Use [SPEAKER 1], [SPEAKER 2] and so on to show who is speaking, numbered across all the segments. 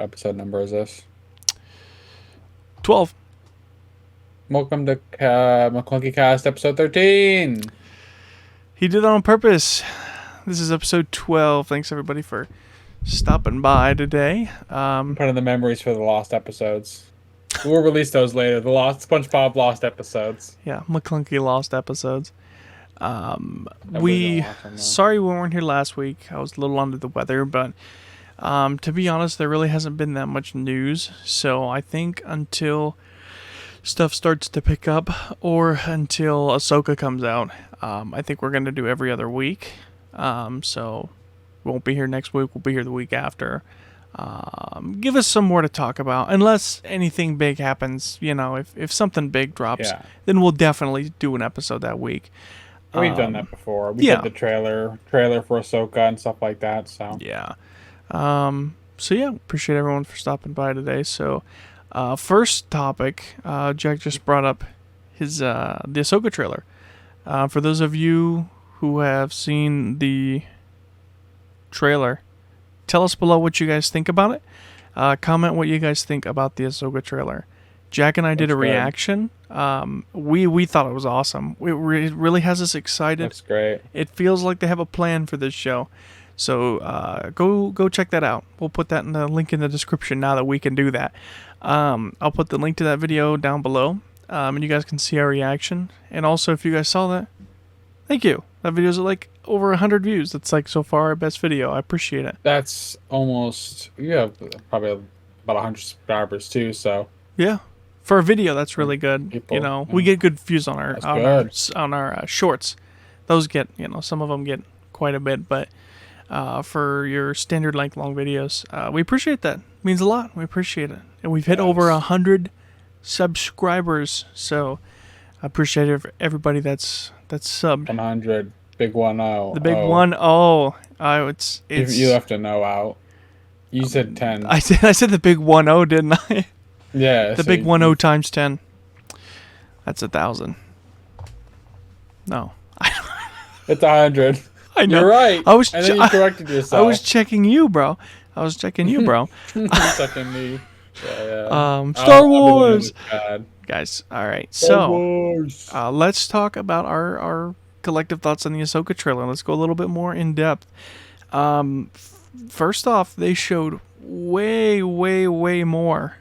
[SPEAKER 1] episode number is this?
[SPEAKER 2] 12.
[SPEAKER 1] Welcome to Maclunkey-cast episode 13.
[SPEAKER 2] He did that on purpose. This is episode 12. Thanks everybody for stopping by today.
[SPEAKER 1] Putting the memories for the lost episodes. We'll release those later. The lost SpongeBob lost episodes.
[SPEAKER 2] Yeah, McClunky lost episodes.
[SPEAKER 1] Nobody's gonna watch them, though.
[SPEAKER 2] Sorry we weren't here last week. I was a little under the weather, but to be honest, there really hasn't been that much news. So I think until stuff starts to pick up, or until Ahsoka comes out, I think we're going to do every other week. So we won't be here next week. We'll be here the week after. Give us some more to talk about. Unless anything big happens, if something big drops, then we'll definitely do an episode that week.
[SPEAKER 1] We've done that before. We did the trailer for Ahsoka and stuff like that. So
[SPEAKER 2] yeah. Appreciate everyone for stopping by today. So, first topic, Jack just brought up his the Ahsoka trailer. For those of you who have seen the trailer, tell us below what you guys think about it. Comment what you guys think about the Ahsoka trailer. Jack and I did a reaction. We thought it was awesome. It really has us excited.
[SPEAKER 1] That's great.
[SPEAKER 2] It feels like they have a plan for this show. So go check that out. We'll put that in the link in the description now that we can do that. I'll put the link to that video down below, and you guys can see our reaction. And also, if you guys saw that, thank you. That video's like over 100 views. That's like so far our best video. I appreciate it.
[SPEAKER 1] That's almost, you have probably about 100 subscribers too. So
[SPEAKER 2] yeah, for a video, that's really good.
[SPEAKER 1] People,
[SPEAKER 2] we get good views on our shorts. Those get, some of them get quite a bit, but for your standard length long videos, we appreciate that. It means a lot. We appreciate it, and we've hit over 100 subscribers. So I appreciate everybody that's subbed.
[SPEAKER 1] 100, big 1-0.
[SPEAKER 2] The big 1-0. It's
[SPEAKER 1] you left a no out. You said 10.
[SPEAKER 2] I said the big 1-0, didn't I?
[SPEAKER 1] Yeah.
[SPEAKER 2] The big 1-0 times 10. That's 1,000. No.
[SPEAKER 1] It's 100.
[SPEAKER 2] I know.
[SPEAKER 1] You're right.
[SPEAKER 2] And
[SPEAKER 1] then you corrected yourself.
[SPEAKER 2] I was checking you, bro.
[SPEAKER 1] You're checking me. Yeah.
[SPEAKER 2] Star Wars. Guys, all right. So, let's talk about our collective thoughts on the Ahsoka trailer. Let's go a little bit more in depth. First off, they showed way more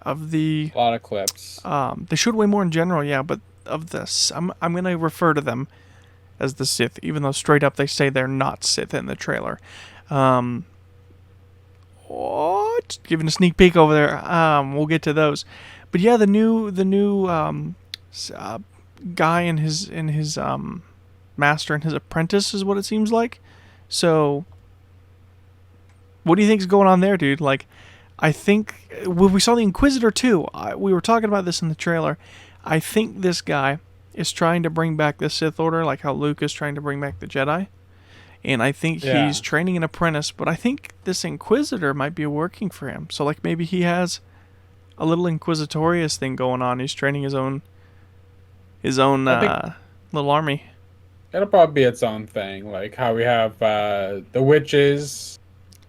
[SPEAKER 2] of the...
[SPEAKER 1] A lot of clips.
[SPEAKER 2] They showed way more in general, yeah, but of this, I'm going to refer to them as the Sith, even though straight up they say they're not Sith in the trailer. Giving a sneak peek over there. We'll get to those. But yeah, the new guy and his master and his apprentice is what it seems like. So, what do you think's going on there, dude? Like, I think we saw the Inquisitor too. We were talking about this in the trailer. I think this guy is trying to bring back the Sith Order, like how Luke is trying to bring back the Jedi. And I think he's training an apprentice, but I think this Inquisitor might be working for him. So, like, maybe he has a little Inquisitorious thing going on. He's training his own little army.
[SPEAKER 1] It'll probably be its own thing, like how we have the witches.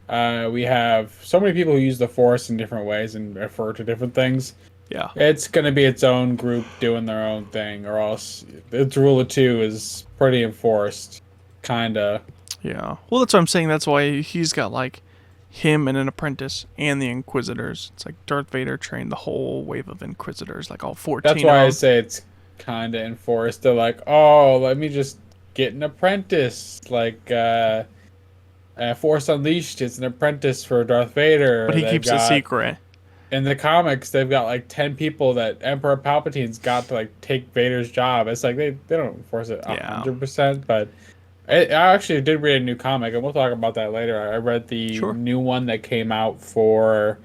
[SPEAKER 1] We have so many people who use the Force in different ways and refer to different things.
[SPEAKER 2] Yeah.
[SPEAKER 1] It's going to be its own group doing their own thing, or else its rule of two is pretty enforced, kind of.
[SPEAKER 2] Yeah. Well, that's what I'm saying. That's why he's got, like, him and an apprentice and the Inquisitors. It's like Darth Vader trained the whole wave of Inquisitors, like all 14
[SPEAKER 1] That's why I say it's kind of enforced. They're like, oh, let me just get an apprentice. Like, Force Unleashed is an apprentice for Darth Vader.
[SPEAKER 2] But he keeps it secret.
[SPEAKER 1] In the comics, they've got like 10 people that Emperor Palpatine's got to like take Vader's job. It's like they don't enforce it 100%, but I actually did read a new comic, and we'll talk about that later. I read the new one that came out for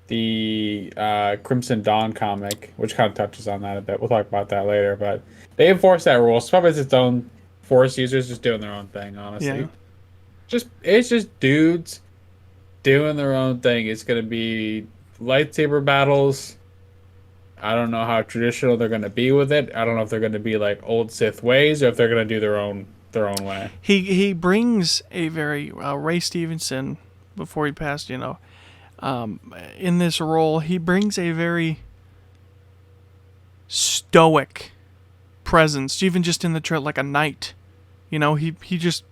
[SPEAKER 1] the Crimson Dawn comic, which kind of touches on that a bit. We'll talk about that later, but they enforce that rule. So probably it's its own Force users just doing their own thing, honestly.
[SPEAKER 2] Yeah.
[SPEAKER 1] It's just dudes doing their own thing. It's going to be lightsaber battles. I don't know how traditional they're going to be with it. I don't know if they're going to be like old Sith ways or if they're going to do their own way.
[SPEAKER 2] He brings a very Ray Stevenson, before he passed, in this role. He brings a very stoic presence, even just in the trailer, like a knight. You know, he just,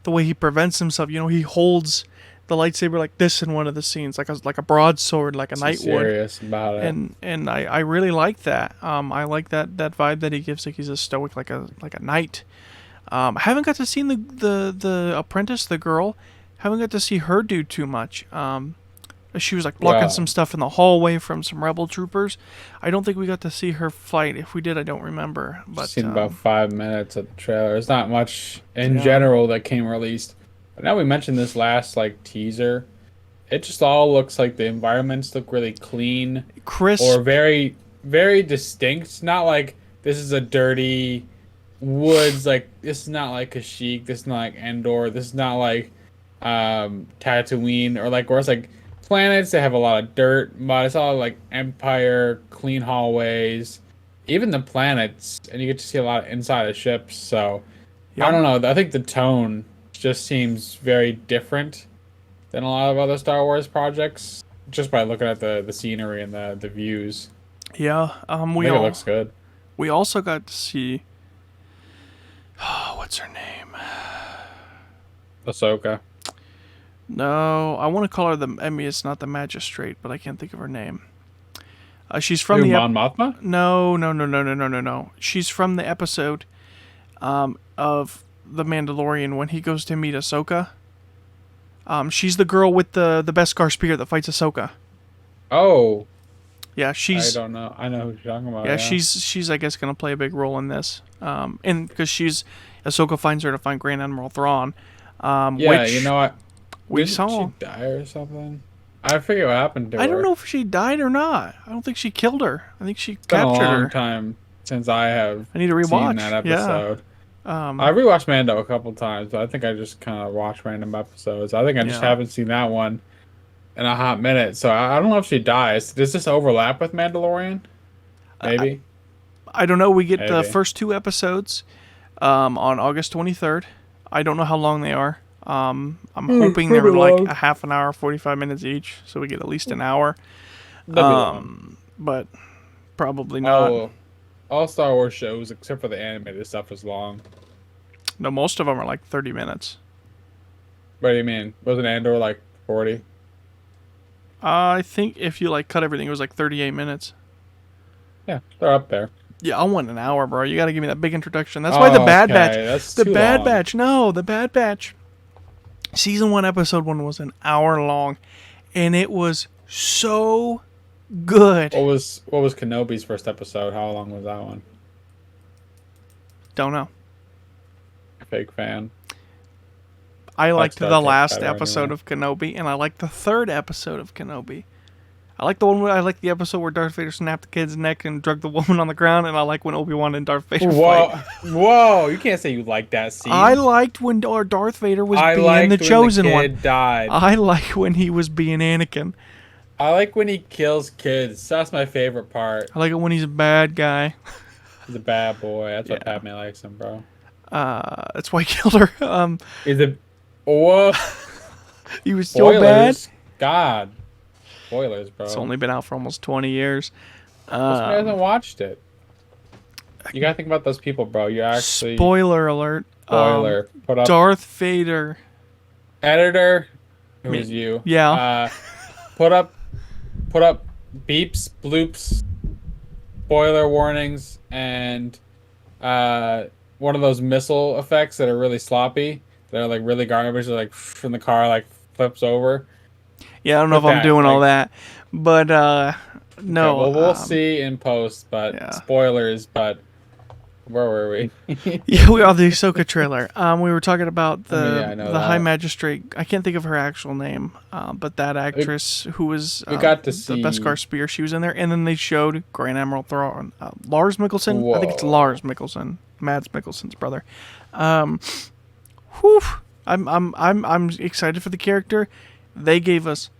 [SPEAKER 2] the way he prevents himself. You know, he holds the lightsaber like this in one of the scenes, like a broadsword, like a knight would.
[SPEAKER 1] Serious about it.
[SPEAKER 2] And I really like that. I like that vibe that he gives. Like he's a stoic, like a knight. I haven't got to see the apprentice, the girl. Haven't got to see her do too much. She was like blocking some stuff in the hallway from some rebel troopers. I don't think we got to see her fight. If we did, I don't remember. But
[SPEAKER 1] seen about 5 minutes of the trailer. There's not much in general that came released. But now we mentioned this last teaser. It just all looks like the environments look really clean,
[SPEAKER 2] crisp,
[SPEAKER 1] or very, very distinct. Not like this is a dirty woods. Like this is not like Kashyyyk. This is not like Endor. This is not like Tatooine, or where it's like planets that have a lot of dirt, but it's all like Empire, clean hallways, even the planets, and you get to see a lot inside of ships. So I don't know. I think the tone just seems very different than a lot of other Star Wars projects, just by looking at the scenery and the views.
[SPEAKER 2] Yeah,
[SPEAKER 1] I think it looks good.
[SPEAKER 2] We also got to see, what's her name?
[SPEAKER 1] Ahsoka.
[SPEAKER 2] No, I want to call her it's not the Magistrate, but I can't think of her name. She's from the
[SPEAKER 1] Mon Mothma?
[SPEAKER 2] No. She's from the episode of The Mandalorian when he goes to meet Ahsoka. She's the girl with the Beskar spear that fights Ahsoka.
[SPEAKER 1] Oh.
[SPEAKER 2] Yeah, she's.
[SPEAKER 1] I don't know. I know who you're talking about.
[SPEAKER 2] Yeah, she's I guess gonna play a big role in this. And because Ahsoka finds her to find Grand Admiral Thrawn. Which,
[SPEAKER 1] you know what?
[SPEAKER 2] We saw.
[SPEAKER 1] She die or something? I forget what happened to her.
[SPEAKER 2] I don't know if she died or not. I don't think she killed her. I think she captured her.
[SPEAKER 1] It's been a long time since I have
[SPEAKER 2] I need to rewatch
[SPEAKER 1] seen that episode.
[SPEAKER 2] Yeah.
[SPEAKER 1] I rewatched Mando a couple times, but I think I just kind of watched random episodes. I think I just haven't seen that one in a hot minute. So I don't know if she dies. Does this overlap with Mandalorian? Maybe.
[SPEAKER 2] I don't know. We get the first 2 episodes on August 23rd. I don't know how long they are. I'm hoping they were like a half an hour, 45 minutes each, so we get at least an hour. But probably not.
[SPEAKER 1] All Star Wars shows, except for the animated stuff, is long.
[SPEAKER 2] No, most of them are like 30 minutes.
[SPEAKER 1] What do you mean? Wasn't Andor like 40?
[SPEAKER 2] I think if you cut everything, it was like 38 minutes.
[SPEAKER 1] Yeah, they're up there.
[SPEAKER 2] Yeah, I want an hour, bro. You got to give me that big introduction. That's why the Bad Batch.
[SPEAKER 1] That's
[SPEAKER 2] the
[SPEAKER 1] too
[SPEAKER 2] Bad
[SPEAKER 1] long.
[SPEAKER 2] Batch. No, the Bad Batch. Season 1, episode 1 was an hour long, and it was so good.
[SPEAKER 1] What was Kenobi's first episode? How long was that one?
[SPEAKER 2] Don't know.
[SPEAKER 1] Fake fan.
[SPEAKER 2] I liked the last episode of Kenobi, and I liked the 3rd episode of Kenobi. I like the episode where Darth Vader snapped the kid's neck and drugged the woman on the ground, and I like when Obi-Wan and Darth Vader fight.
[SPEAKER 1] Whoa! You can't say you like that scene.
[SPEAKER 2] I liked when Darth Vader was being the chosen one.
[SPEAKER 1] Kid died.
[SPEAKER 2] I like when he was being Anakin.
[SPEAKER 1] I like when he kills kids. That's my favorite part.
[SPEAKER 2] I like it when he's a bad guy.
[SPEAKER 1] He's a bad boy. That's why Padme likes him, bro.
[SPEAKER 2] That's why he killed her.
[SPEAKER 1] Whoa.
[SPEAKER 2] He was so bad.
[SPEAKER 1] God. Spoilers, bro.
[SPEAKER 2] It's only been out for almost 20 years.
[SPEAKER 1] This guy hasn't watched it. You gotta think about those people, bro. You actually.
[SPEAKER 2] Spoiler alert.
[SPEAKER 1] Spoiler. Put up.
[SPEAKER 2] Darth Vader.
[SPEAKER 1] Editor. Who is you?
[SPEAKER 2] Yeah.
[SPEAKER 1] Put up beeps, bloops, spoiler warnings, and one of those missile effects that are really sloppy. They're like really garbage. They're like from the car, flips over.
[SPEAKER 2] Yeah, I don't know if I'm doing all that, but no.
[SPEAKER 1] Okay, well, we'll see in post, but spoilers. But where were we?
[SPEAKER 2] Yeah, we are the Ahsoka trailer. We were talking about the High Magistrate. I can't think of her actual name, but that actress who was
[SPEAKER 1] we got to see
[SPEAKER 2] the Beskar spear. She was in there, and then they showed Grand Admiral Thrawn, Lars Mikkelsen.
[SPEAKER 1] Whoa.
[SPEAKER 2] I think it's Lars Mikkelsen, Mads Mikkelsen's brother. Whew. I'm excited for the character. They gave us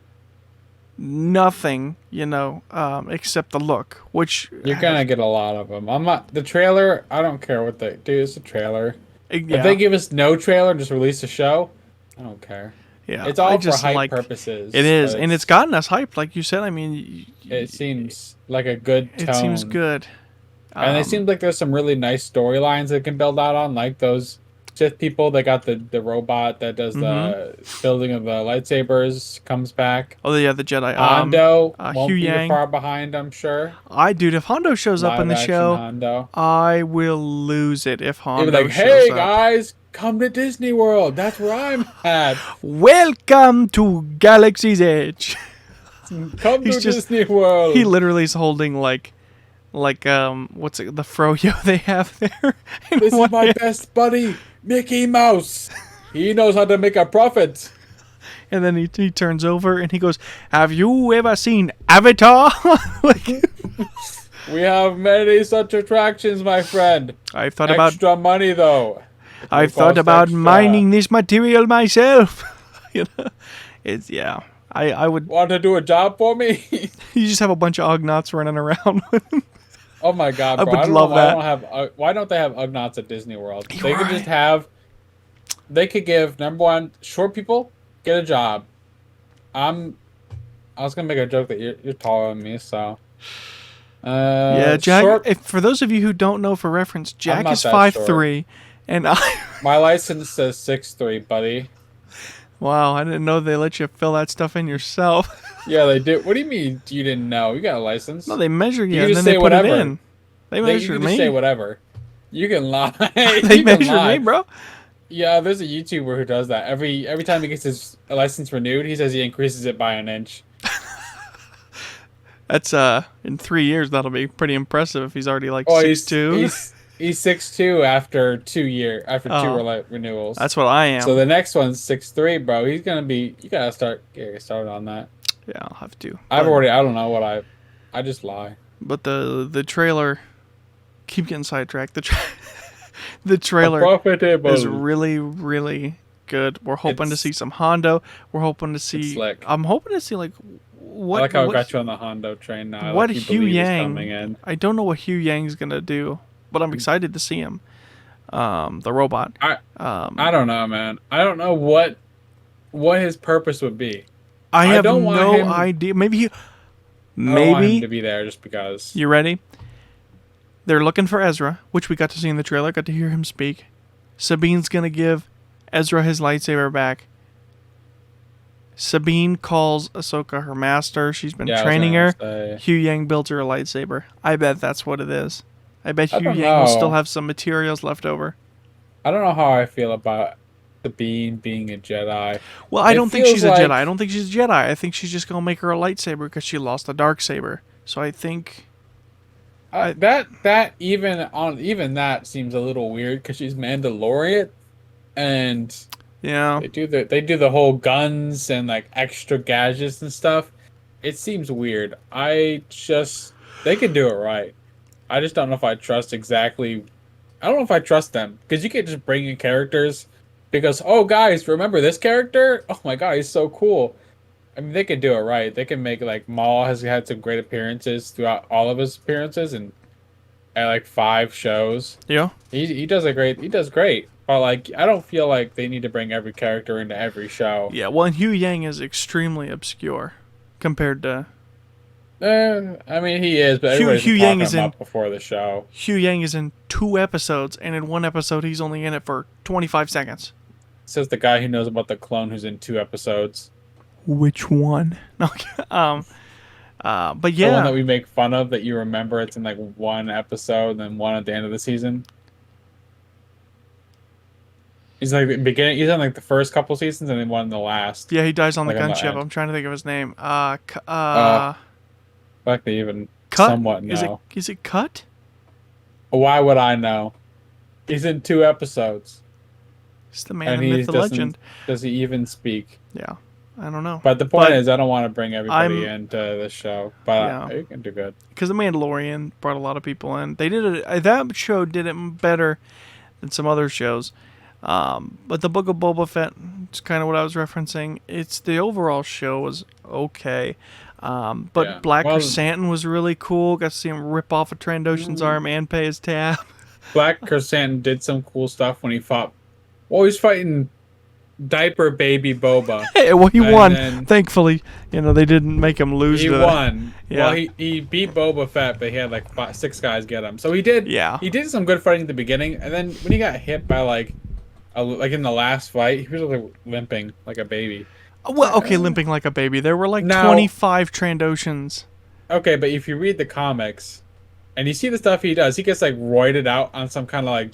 [SPEAKER 2] nothing, except the look, which
[SPEAKER 1] you're gonna get a lot of them. I'm not the trailer. I don't care what they do. It's a trailer.
[SPEAKER 2] Yeah.
[SPEAKER 1] If they give us no trailer and just release a show, I don't care.
[SPEAKER 2] Yeah,
[SPEAKER 1] It's all for hype purposes.
[SPEAKER 2] It is, and it's gotten us hyped, like you said. I mean,
[SPEAKER 1] it seems like a good tone.
[SPEAKER 2] It seems good.
[SPEAKER 1] And it seems like there's some really nice storylines that can build out on, like those Sith people. They got the robot that does the building of the lightsabers comes back.
[SPEAKER 2] Oh yeah, the Jedi.
[SPEAKER 1] Hondo won't
[SPEAKER 2] Hugh
[SPEAKER 1] be
[SPEAKER 2] Yang.
[SPEAKER 1] far behind, I'm sure.
[SPEAKER 2] Dude, if Hondo shows up in the show,
[SPEAKER 1] Hondo.
[SPEAKER 2] I will lose it if Hondo
[SPEAKER 1] shows up. Hey guys, come to Disney World. That's where I'm at.
[SPEAKER 2] Welcome to Galaxy's Edge.
[SPEAKER 1] Come to Disney World.
[SPEAKER 2] He literally is holding like what's it, the froyo they have there.
[SPEAKER 1] This is my best buddy, Mickey Mouse. He knows how to make a profit.
[SPEAKER 2] And then he turns over and he goes, "Have you ever seen Avatar?"
[SPEAKER 1] We have many such attractions, my friend.
[SPEAKER 2] I've thought
[SPEAKER 1] extra money though.
[SPEAKER 2] I've thought about mining this material myself. It's I would
[SPEAKER 1] want to do a job for me.
[SPEAKER 2] You just have a bunch of Ugnaughts running around with him.
[SPEAKER 1] Oh my god, bro.
[SPEAKER 2] I would love
[SPEAKER 1] that. Why don't they have Ugnaughts at Disney World? They could just have. They could give number 1 short people get a job. I was gonna make a joke that you're taller than me, so.
[SPEAKER 2] Yeah, Jack. For those of you who don't know, for reference, Jack is 5'3", and
[SPEAKER 1] my license says 6'3", buddy.
[SPEAKER 2] Wow, I didn't know they let you fill that stuff in yourself.
[SPEAKER 1] Yeah, they do. What do you mean you didn't know? You got a license.
[SPEAKER 2] No, they measure you and then they put it in. They measure me.
[SPEAKER 1] You can say whatever. You can lie.
[SPEAKER 2] They measure me, bro.
[SPEAKER 1] Yeah, there's a YouTuber who does that. Every time he gets his license renewed, he says he increases it by an inch.
[SPEAKER 2] That's in 3 years that'll be pretty impressive if he's already like 6'2".
[SPEAKER 1] He's 6'2" after 2 renewals.
[SPEAKER 2] That's what I am.
[SPEAKER 1] So the next one's 6'3", bro. He's gonna be. You gotta get started on that.
[SPEAKER 2] Yeah, I'll have to.
[SPEAKER 1] I don't know what I just lie.
[SPEAKER 2] But the trailer, keep getting sidetracked. The trailer is really, really good. We're hoping to see some Hondo. We're hoping to see. I'm hoping to see what.
[SPEAKER 1] I like how I got you on the Hondo train now.
[SPEAKER 2] What Hugh Yang? I don't know what Hugh Yang's gonna do, but I'm excited to see him. The robot.
[SPEAKER 1] I don't know, man. I don't know what his purpose would be.
[SPEAKER 2] I have no idea. Maybe
[SPEAKER 1] I don't want him to be there just because.
[SPEAKER 2] You ready? They're looking for Ezra, which we got to see in the trailer. Got to hear him speak. Sabine's gonna give Ezra his lightsaber back. Sabine calls Ahsoka her master. She's been training her. Hugh Yang built her a lightsaber. I bet that's what it is. I bet Hugh Yang will still have some materials left over.
[SPEAKER 1] I don't know how I feel about Sabine being a Jedi.
[SPEAKER 2] Well, I don't think she's a Jedi. I don't think she's a Jedi. I think she's just gonna make her a lightsaber because she lost a dark saber. So I think
[SPEAKER 1] that even that seems a little weird because she's Mandalorian, and they do the whole guns and like extra gadgets and stuff. It seems weird. They could do it right. I just don't know if I trust exactly. I don't know if I trust them because you can't just bring in characters because guys, remember this character? Oh my god, he's so cool. I mean, they could do it right. They can make Maul has had some great appearances throughout all of his appearances and at 5 shows.
[SPEAKER 2] Yeah,
[SPEAKER 1] he does great. But I don't feel like they need to bring every character into every show.
[SPEAKER 2] Yeah, well, and Hugh Yang is extremely obscure compared to.
[SPEAKER 1] I mean, he is, but Hugh Yang is in before the show.
[SPEAKER 2] Hugh Yang is in 2 episodes, and in 1 episode, he's only in it for 25 seconds.
[SPEAKER 1] Says the guy who knows about the clone who's in 2 episodes.
[SPEAKER 2] Which one? But yeah,
[SPEAKER 1] the one that we make fun of that you remember. It's in 1 episode, and then 1 at the end of the season. He's beginning. He's in the first couple seasons, and then 1 in the last.
[SPEAKER 2] Yeah, he dies on the gunship. I'm trying to think of his name.
[SPEAKER 1] Like they even
[SPEAKER 2] Cut?
[SPEAKER 1] Somewhat know.
[SPEAKER 2] Is it Cut?
[SPEAKER 1] Why would I know? He's in 2 episodes.
[SPEAKER 2] He's the man, the myth, the legend.
[SPEAKER 1] Does he even speak?
[SPEAKER 2] Yeah, I don't know.
[SPEAKER 1] But the point is, I don't want to bring everybody into the show, but you can do good.
[SPEAKER 2] Because The Mandalorian brought a lot of people in. They did that show did it better than some other shows. But the Book of Boba Fett, it's kind of what I was referencing. The overall show was okay. But Black Chrysanthemum was really cool. Got to see him rip off a Trandoshan's arm and pay his tab.
[SPEAKER 1] Black Chrysanthemum did some cool stuff when he fought. Well, he's fighting diaper baby Boba.
[SPEAKER 2] Hey, well, he
[SPEAKER 1] And
[SPEAKER 2] won.
[SPEAKER 1] then
[SPEAKER 2] Thankfully, they didn't make him lose.
[SPEAKER 1] he won.
[SPEAKER 2] Yeah.
[SPEAKER 1] Well, he beat Boba Fett, but he had like 6 guys get him. So he did.
[SPEAKER 2] Yeah.
[SPEAKER 1] He did some good fighting at the beginning, and then when he got hit by like in the last fight, he was like limping like a baby.
[SPEAKER 2] Well, okay, limping like a baby. There were like
[SPEAKER 1] Now,
[SPEAKER 2] 25 Trandoshans.
[SPEAKER 1] Okay, but if you read the comics, and you see the stuff he does, he gets like roided out on some kind of like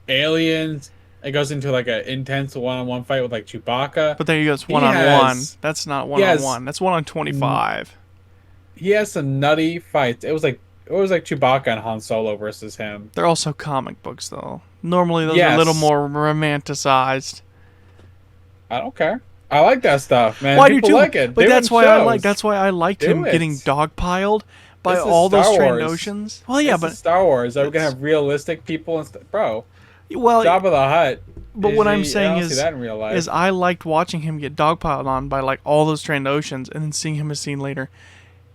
[SPEAKER 1] aliens. It goes into like an intense one-on-one fight with like Chewbacca.
[SPEAKER 2] But there you go, it's one-on-one. That's not one-on-one. That's 1-on-25.
[SPEAKER 1] He has some nutty fights. It was like Chewbacca and Han Solo versus him.
[SPEAKER 2] They're also comic books, though. Normally, those are a little more romanticized.
[SPEAKER 1] I don't care. I like that stuff, man.
[SPEAKER 2] Well, I do
[SPEAKER 1] People
[SPEAKER 2] too.
[SPEAKER 1] like it.
[SPEAKER 2] But that's why I liked him
[SPEAKER 1] it.
[SPEAKER 2] getting dogpiled by
[SPEAKER 1] This is
[SPEAKER 2] all those
[SPEAKER 1] Star Wars.
[SPEAKER 2] Trandoshans. Well, yeah,
[SPEAKER 1] This
[SPEAKER 2] but
[SPEAKER 1] is Star Wars. Are we gonna have realistic people and stuff, bro?
[SPEAKER 2] Well,
[SPEAKER 1] Jabba the Hutt.
[SPEAKER 2] But what I'm saying
[SPEAKER 1] I don't see that in real life.
[SPEAKER 2] is I liked watching him get dogpiled on by like all those Trandoshans, and then seeing him a scene later.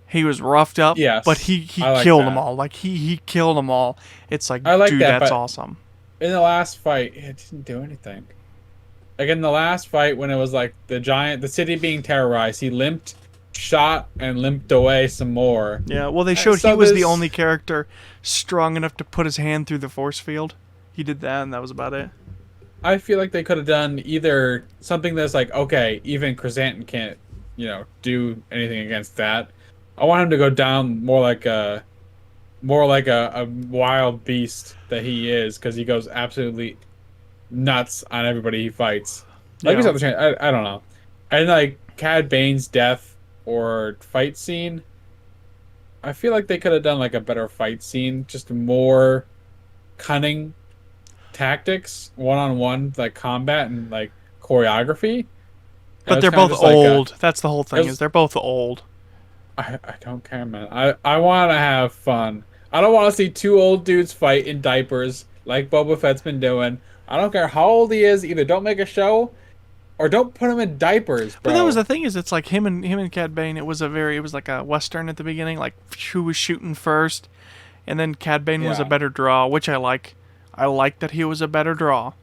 [SPEAKER 2] He was roughed up,
[SPEAKER 1] yes,
[SPEAKER 2] but he
[SPEAKER 1] like
[SPEAKER 2] killed
[SPEAKER 1] that.
[SPEAKER 2] them all. Like he killed them all. It's like,
[SPEAKER 1] I like
[SPEAKER 2] dude,
[SPEAKER 1] that,
[SPEAKER 2] that's
[SPEAKER 1] but
[SPEAKER 2] awesome.
[SPEAKER 1] In the last fight, it didn't do anything. Like in the last fight, when it was like the city being terrorized, he limped, shot, and limped away some more.
[SPEAKER 2] Yeah, well, they showed he was the only character strong enough to put his hand through the force field. He did that, and that was about it.
[SPEAKER 1] I feel like they could have done either something that's like, okay, even Chrysanthemum can't, do anything against that. I want him to go down more like a wild beast that he is, because he goes absolutely nuts on everybody he fights. Like I don't know. And like Cad Bane's death or fight scene, I feel like they could have done like a better fight scene, just more cunning tactics, one-on-one like combat and like choreography.
[SPEAKER 2] But they're both old. That's the whole thing. Is they're both old.
[SPEAKER 1] I don't care, man. I want to have fun. I don't want to see two old dudes fight in diapers like Boba Fett's been doing. I don't care how old he is. Either don't make a show, or don't put him in diapers, bro.
[SPEAKER 2] But that was the thing, is it's like him and Cad Bane. It was like a western at the beginning, like who was shooting first, and then Cad Bane was a better draw, which I like. I like that he was a better draw.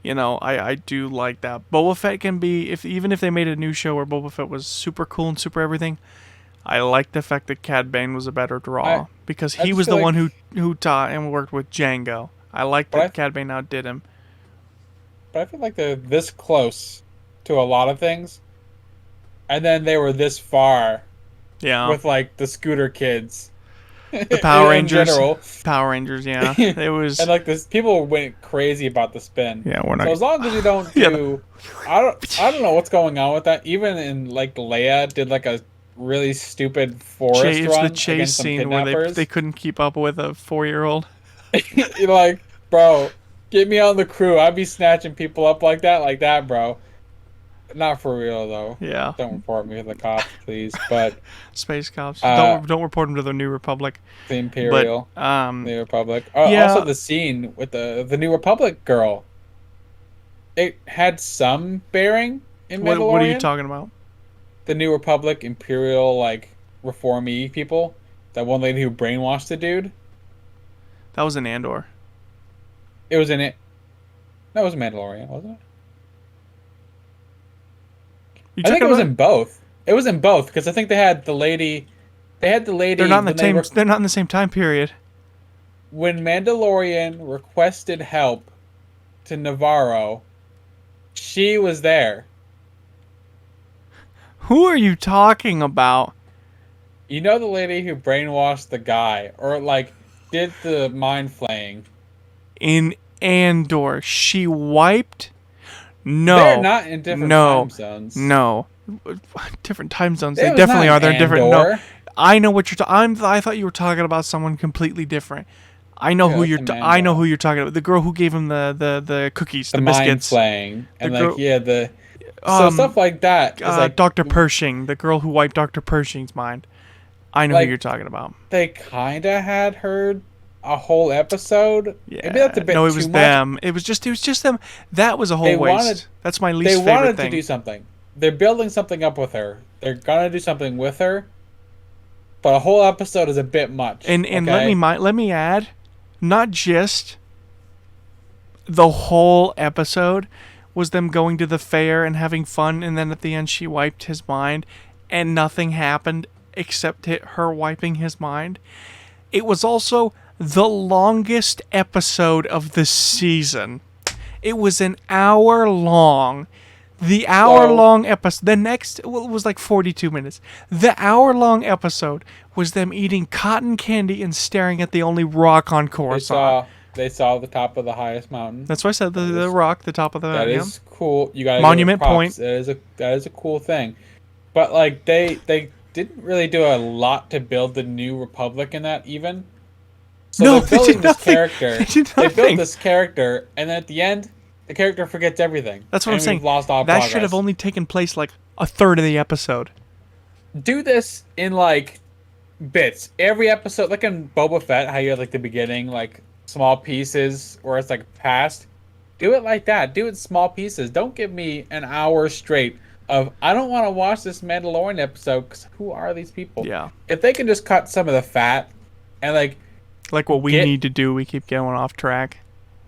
[SPEAKER 2] I do like that. Boba Fett can be, even if they made a new show where Boba Fett was super cool and super everything, I like the fact that Cad Bane was a better draw, because he was the one who taught and worked with Django. I like that Cad Bane outdid him.
[SPEAKER 1] But I feel like they're this close to a lot of things, and then they were this far.
[SPEAKER 2] Yeah.
[SPEAKER 1] With like the scooter kids.
[SPEAKER 2] The Power Rangers.
[SPEAKER 1] General.
[SPEAKER 2] Power Rangers, yeah. It was.
[SPEAKER 1] And like this, people went crazy about the spin.
[SPEAKER 2] Yeah, we're not.
[SPEAKER 1] So as long as you don't do, I don't know what's going on with that. Even in like Leia did like a really stupid forest run
[SPEAKER 2] the chase
[SPEAKER 1] against some
[SPEAKER 2] scene where
[SPEAKER 1] kidnappers.
[SPEAKER 2] they couldn't keep up with a 4-year-old.
[SPEAKER 1] You're like, bro, get me on the crew. I'd be snatching people up like that, bro. Not for real though.
[SPEAKER 2] Yeah.
[SPEAKER 1] Don't report me to the cops, please. But
[SPEAKER 2] space cops. Don't report them to the New Republic.
[SPEAKER 1] The Imperial.
[SPEAKER 2] But,
[SPEAKER 1] New Republic. Also, the scene with the New Republic girl. It had some bearing in Mandalorian.
[SPEAKER 2] What are you talking about?
[SPEAKER 1] The New Republic Imperial like reformee people. That one lady who brainwashed the dude.
[SPEAKER 2] That was in Andor.
[SPEAKER 1] It was in it. That was Mandalorian, wasn't it? I think it was in both. It was in both because I think they had the lady. They're
[SPEAKER 2] not in the same time period.
[SPEAKER 1] When Mandalorian requested help to Navarro, she was there.
[SPEAKER 2] Who are you talking about?
[SPEAKER 1] You know the lady who brainwashed the guy, or like did the mind flaying.
[SPEAKER 2] In Andor, she wiped. No,
[SPEAKER 1] they're not in different time zones.
[SPEAKER 2] No, different time zones. They definitely are. They're different. No, I know what you're talking. I thought you were talking about someone completely different. I know who you're. I know who you're talking about. The girl who gave him the cookies, the biscuits.
[SPEAKER 1] Mind flaying, and so stuff like that. Like
[SPEAKER 2] Dr. Pershing, the girl who wiped Dr. Pershing's mind. I know who you're talking about.
[SPEAKER 1] They kind of had her a whole episode.
[SPEAKER 2] Yeah.
[SPEAKER 1] Maybe that's a bit
[SPEAKER 2] No, it was
[SPEAKER 1] too
[SPEAKER 2] them.
[SPEAKER 1] much.
[SPEAKER 2] It was just them. That was a whole waste. That's my least favorite thing.
[SPEAKER 1] They wanted to do something. They're building something up with her. They're gonna do something with her. But a whole episode is a bit much.
[SPEAKER 2] And let me add, not just the whole episode was them going to the fair and having fun, and then at the end she wiped his mind, and nothing happened except her wiping his mind. It was also the longest episode of the season. It was an hour long. The hour-long episode, the next, well, it was like 42 minutes. The hour-long episode was them eating cotton candy and staring at the only rock on Coruscant.
[SPEAKER 1] They saw the top of the highest mountain.
[SPEAKER 2] That's why I said the rock, the top of the mountain.
[SPEAKER 1] That is cool. You got
[SPEAKER 2] Monument Point.
[SPEAKER 1] That is a cool thing. But like they didn't really do a lot to build the New Republic in that even. So
[SPEAKER 2] no,
[SPEAKER 1] they're building this character.
[SPEAKER 2] They
[SPEAKER 1] built this character, and then at the end, the character forgets everything.
[SPEAKER 2] That's what I'm saying.
[SPEAKER 1] Lost all
[SPEAKER 2] that
[SPEAKER 1] progress.
[SPEAKER 2] Should have only taken place like a third of the episode.
[SPEAKER 1] Do this in like bits. Every episode, like in Boba Fett, how you have like the beginning, like small pieces, where it's like past. Do it like that. Do it in small pieces. Don't give me an hour straight of I don't want to watch this Mandalorian episode because who are these people?
[SPEAKER 2] Yeah.
[SPEAKER 1] If they can just cut some of the fat and like
[SPEAKER 2] what we need to do, we keep going off track.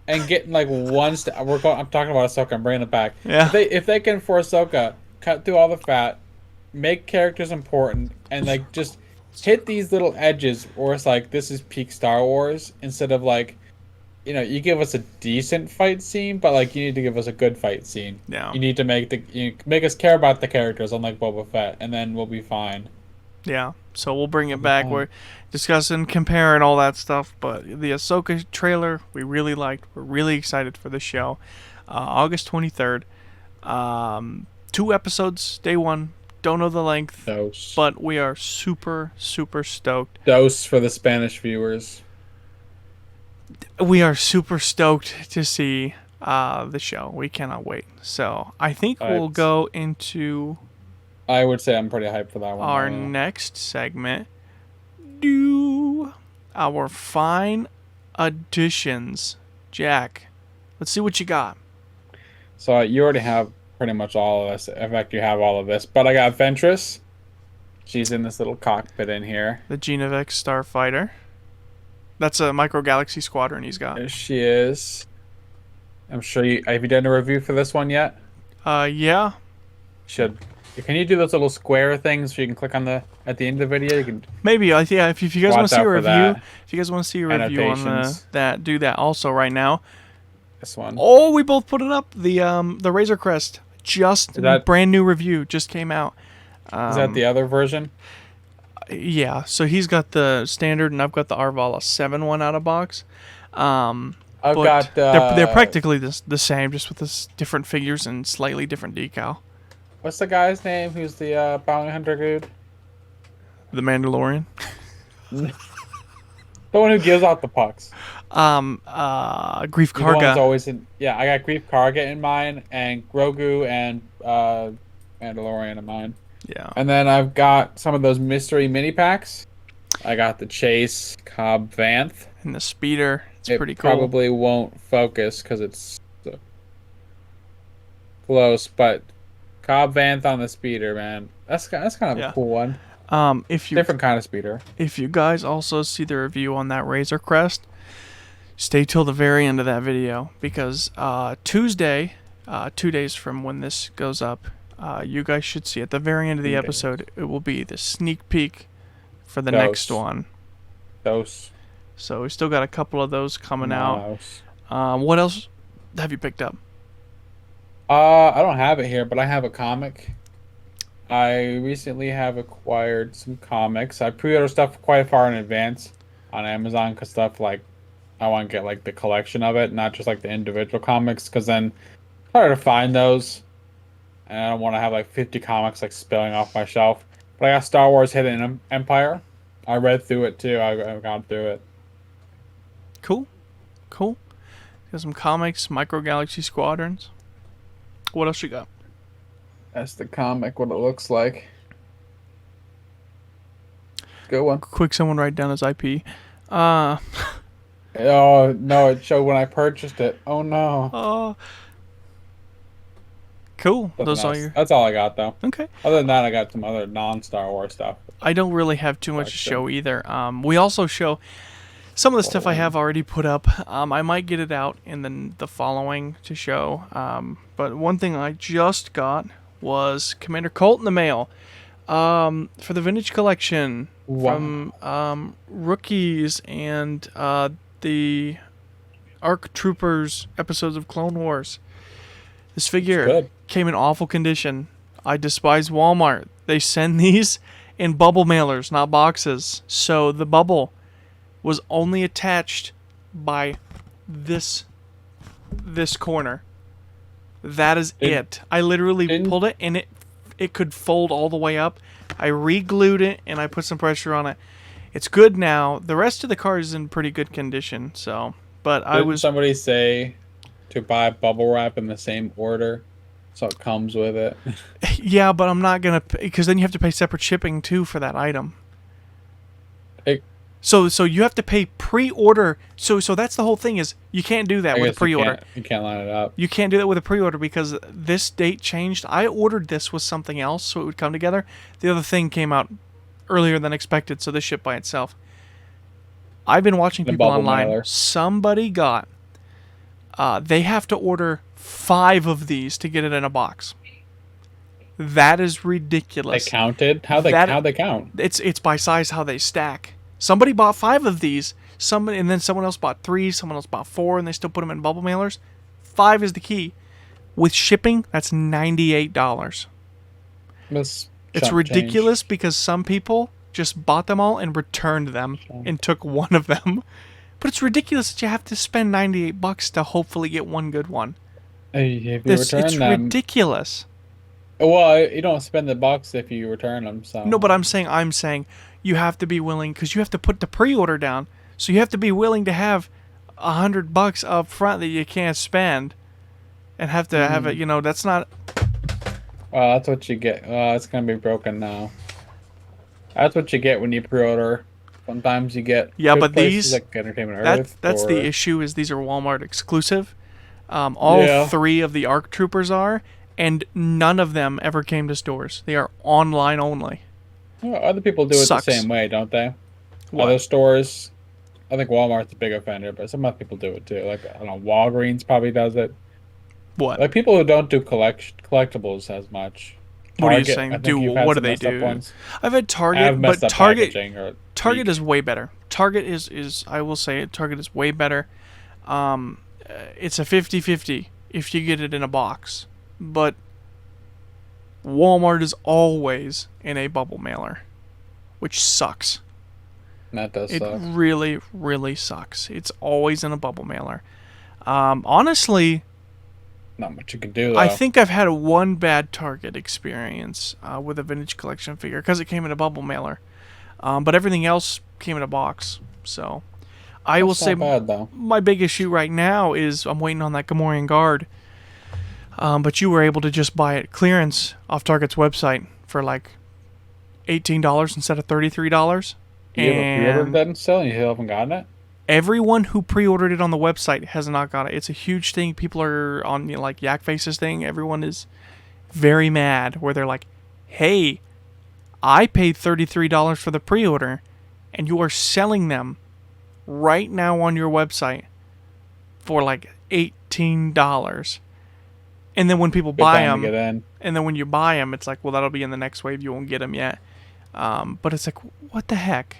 [SPEAKER 1] And getting like one I'm talking about Ahsoka. I'm bringing it back.
[SPEAKER 2] Yeah.
[SPEAKER 1] If they can for Ahsoka cut through all the fat, make characters important, and like just hit these little edges where it's like this is peak Star Wars instead of like, you give us a decent fight scene, but like you need to give us a good fight scene.
[SPEAKER 2] Yeah.
[SPEAKER 1] You need to make us care about the characters, unlike Boba Fett, and then we'll be fine.
[SPEAKER 2] Yeah. So we'll bring it back. We're discussing, comparing all that stuff, but the Ahsoka trailer we really liked. We're really excited for the show. August 23rd. 2 episodes, day 1. Don't know the length, but we are super, super stoked.
[SPEAKER 1] Dose for the Spanish viewers.
[SPEAKER 2] We are super stoked to see the show. We cannot wait. So I think we'll go into...
[SPEAKER 1] I would say I'm pretty hyped for that one.
[SPEAKER 2] Our next segment. Do our fine additions. Jack, let's see what you got.
[SPEAKER 1] So you already have pretty much all of this. In fact, you have all of this. But I got Ventress. She's in this little cockpit in here.
[SPEAKER 2] The Genovex starfighter. That's a Micro Galaxy Squadron he's got.
[SPEAKER 1] There she is. I'm sure have you done a review for this one yet?
[SPEAKER 2] Yeah.
[SPEAKER 1] Can you do those little square things so you can click on at the end of the video? You can
[SPEAKER 2] maybe. Yeah. If you guys want to see a review, if you guys want to see a review on that, do that also right now.
[SPEAKER 1] This one.
[SPEAKER 2] Oh, we both put it up. The Razor Crest, brand new review, just came out.
[SPEAKER 1] Is that the other version?
[SPEAKER 2] Yeah. So he's got the standard, and I've got the Arvala 7 one out of box. They're practically the same, just with this different figures and slightly different decal.
[SPEAKER 1] What's the guy's name who's the bounty hunter dude?
[SPEAKER 2] The Mandalorian?
[SPEAKER 1] The one who gives out the pucks.
[SPEAKER 2] Grief Karga.
[SPEAKER 1] Always I got Grief Karga in mine, and Grogu and Mandalorian in mine.
[SPEAKER 2] Yeah.
[SPEAKER 1] And then I've got some of those mystery mini packs. I got the Chase Cobb Vanth.
[SPEAKER 2] And the Speeder. It's pretty cool.
[SPEAKER 1] It probably won't focus because it's so close, but Cobb Vanth on the Speeder, man. That's kind of a cool one. Different kind of speeder. If
[SPEAKER 2] you guys also see the review on that Razor Crest, stay till the very end of that video, because Tuesday, 2 days from when this goes up, you guys should see at the very end of the episode, it will be the sneak peek for the next one. So we still got a couple of those coming out. What else have you picked up?
[SPEAKER 1] I don't have it here, but I have a comic. I recently have acquired some comics. I pre-order stuff quite far in advance on Amazon because stuff like I want to get like the collection of it, not just like the individual comics, because then it's harder to find those, and I don't want to have like 50 comics like spilling off my shelf. But I got Star Wars Hidden Empire. I read through it too. I got through it.
[SPEAKER 2] Cool. Got some comics, Micro Galaxy Squadrons. What else you got?
[SPEAKER 1] That's the comic, what it looks like. Good one.
[SPEAKER 2] Quick, someone write down his IP.
[SPEAKER 1] Oh, no, it showed when I purchased it. Oh, no.
[SPEAKER 2] Cool.
[SPEAKER 1] That's all I got, though.
[SPEAKER 2] Okay.
[SPEAKER 1] Other than that, I got some other non-Star Wars stuff.
[SPEAKER 2] I don't really have too much to show either. We also show Some of the stuff I have already put up. I might get it out in the following to show. But one thing I just got was Commander Colt in the mail for the Vintage Collection from Rookies and the ARC Troopers episodes of Clone Wars. This figure came in awful condition. I despise Walmart. They send these in bubble mailers, not boxes. So the bubble was only attached by this corner. That is it. I literally pulled it and it could fold all the way up. I re-glued it and I put some pressure on it. It's good now. The rest of the car is in pretty good condition. So, but
[SPEAKER 1] Didn't somebody say to buy bubble wrap in the same order, so it comes with it?
[SPEAKER 2] Yeah, but I'm not gonna, because then you have to pay separate shipping too for that item. So you have to pay pre-order. So that's the whole thing, is you can't do that with a pre-order.
[SPEAKER 1] You can't line it up.
[SPEAKER 2] You can't do that with a pre-order because this date changed. I ordered this with something else so it would come together. The other thing came out earlier than expected, so this shipped by itself. I've been watching people online. Mailer. Somebody got. They have to order 5 of these to get it in a box. That is ridiculous.
[SPEAKER 1] They counted? How they count?
[SPEAKER 2] It's by size how they stack. Somebody bought 5 of these, and then someone else bought 3, someone else bought 4, and they still put them in bubble mailers. 5 is the key. With shipping, that's $98. It's ridiculous because some people just bought them all and returned them and took one of them. But it's ridiculous that you have to spend $98 to hopefully get one good one. It's ridiculous.
[SPEAKER 1] Well, you don't spend the bucks if you return them. So.
[SPEAKER 2] No, but I'm saying you have to be willing, because you have to put the pre-order down. So you have to be willing to have $100 up front that you can't spend, and have to have it. That's not.
[SPEAKER 1] Well, that's what you get. It's gonna be broken now. That's what you get when you pre-order. Sometimes you get
[SPEAKER 2] but these
[SPEAKER 1] like Entertainment Earth.
[SPEAKER 2] That's the issue. Is these are Walmart exclusive. All 3 of the ARC Troopers are, and none of them ever came to stores. They are online only.
[SPEAKER 1] Well, other people do it the same way, don't they? What? Other stores, I think Walmart's a big offender, but some other people do it too. Like, I don't know, Walgreens probably does it.
[SPEAKER 2] What?
[SPEAKER 1] Like, people who don't do collectibles as much.
[SPEAKER 2] What are you saying? What do they do? I've had Target, but Target is way better. Target is I will say it, Target is way better. It's a 50-50 if you get it in a box. But Walmart is always in a bubble mailer, which sucks.
[SPEAKER 1] That does suck.
[SPEAKER 2] It really, really sucks. It's always in a bubble mailer. Honestly,
[SPEAKER 1] not much you can do, though.
[SPEAKER 2] I think I've had one bad Target experience with a Vintage Collection figure because it came in a bubble mailer. But everything else came in a box. So I will say my big issue right now is I'm waiting on that Gamorrean Guard. But you were able to just buy it clearance off Target's website for like $18 instead of $33.
[SPEAKER 1] You haven't pre-ordered that and still? You haven't gotten it?
[SPEAKER 2] Everyone who pre-ordered it on the website has not got it. It's a huge thing. People are on like Yak Face's thing. Everyone is very mad where they're like, hey, I paid $33 for the pre-order and you are selling them right now on your website for like $18. And then when people buy them, and then when you buy them, it's like, well, that'll be in the next wave. You won't get them yet. But it's like, what the heck?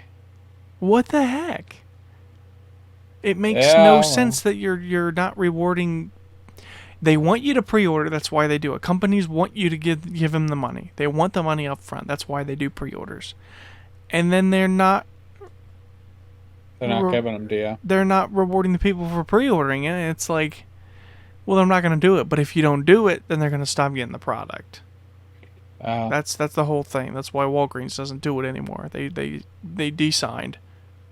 [SPEAKER 2] What the heck? It makes no sense that you're not rewarding. They want you to pre-order. That's why they do it. Companies want you to give them the money. They want the money up front. That's why they do pre-orders. And then they're not
[SPEAKER 1] giving them to you.
[SPEAKER 2] They're not rewarding the people for pre-ordering it. It's like, well, I'm not going to do it. But if you don't do it, then they're going to stop getting the product. That's the whole thing. That's why Walgreens doesn't do it anymore. They de-signed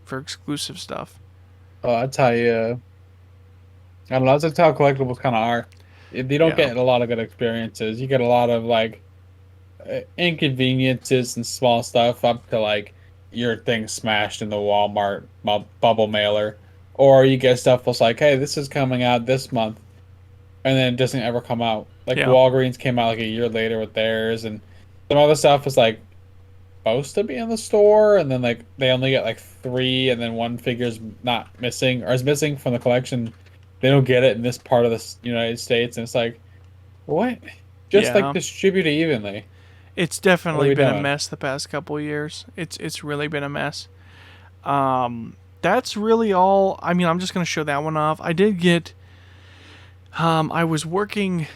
[SPEAKER 2] for exclusive stuff.
[SPEAKER 1] Oh, that's how you. I don't know. That's how collectibles kind of are. You don't get a lot of good experiences. You get a lot of like inconveniences and small stuff up to like your thing smashed in the Walmart bubble mailer, or you get stuff that's like, hey, this is coming out this month, and then it doesn't ever come out. Like Walgreens came out like a year later with theirs, and some other stuff was like supposed to be in the store, and then like they only get like 3, and then one figure's not missing or is missing from the collection. They don't get it in this part of the United States, and it's like, what? Just like
[SPEAKER 2] Yeah.
[SPEAKER 1] distribute it evenly.
[SPEAKER 2] It's
[SPEAKER 1] What are
[SPEAKER 2] definitely
[SPEAKER 1] we
[SPEAKER 2] been a
[SPEAKER 1] doing?
[SPEAKER 2] mess the past couple of years. It's really been a mess. That's really all. I mean, I'm just gonna show that one off. I did get. I was working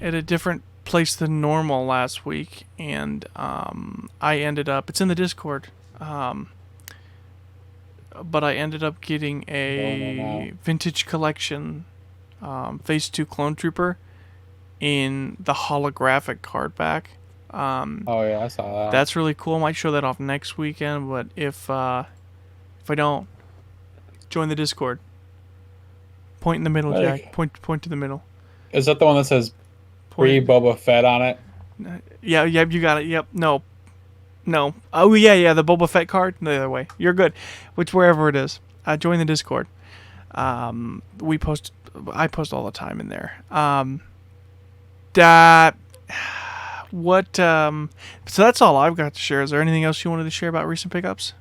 [SPEAKER 2] at a different place than normal last week, and I ended up. It's in the Discord. But I ended up getting
[SPEAKER 1] Going
[SPEAKER 2] a
[SPEAKER 1] out.
[SPEAKER 2] vintage collection Phase 2 Clone Trooper in the holographic card back.
[SPEAKER 1] Oh yeah, I saw that.
[SPEAKER 2] That's really cool. I might show that off next weekend, but if I don't, join the Discord. Point in the middle, Jack.
[SPEAKER 1] Like,
[SPEAKER 2] Point to the middle.
[SPEAKER 1] is that the one that says pre
[SPEAKER 2] Point.
[SPEAKER 1] Boba Fett on it?
[SPEAKER 2] Yeah, yep, you got it. Yep. No. No. Oh yeah, the Boba Fett card. The other way. You're good. Which wherever it is. Join the Discord. We post. I post all the time in there. That. What? So that's all I've got to share. Is there anything else you wanted to share about recent pickups?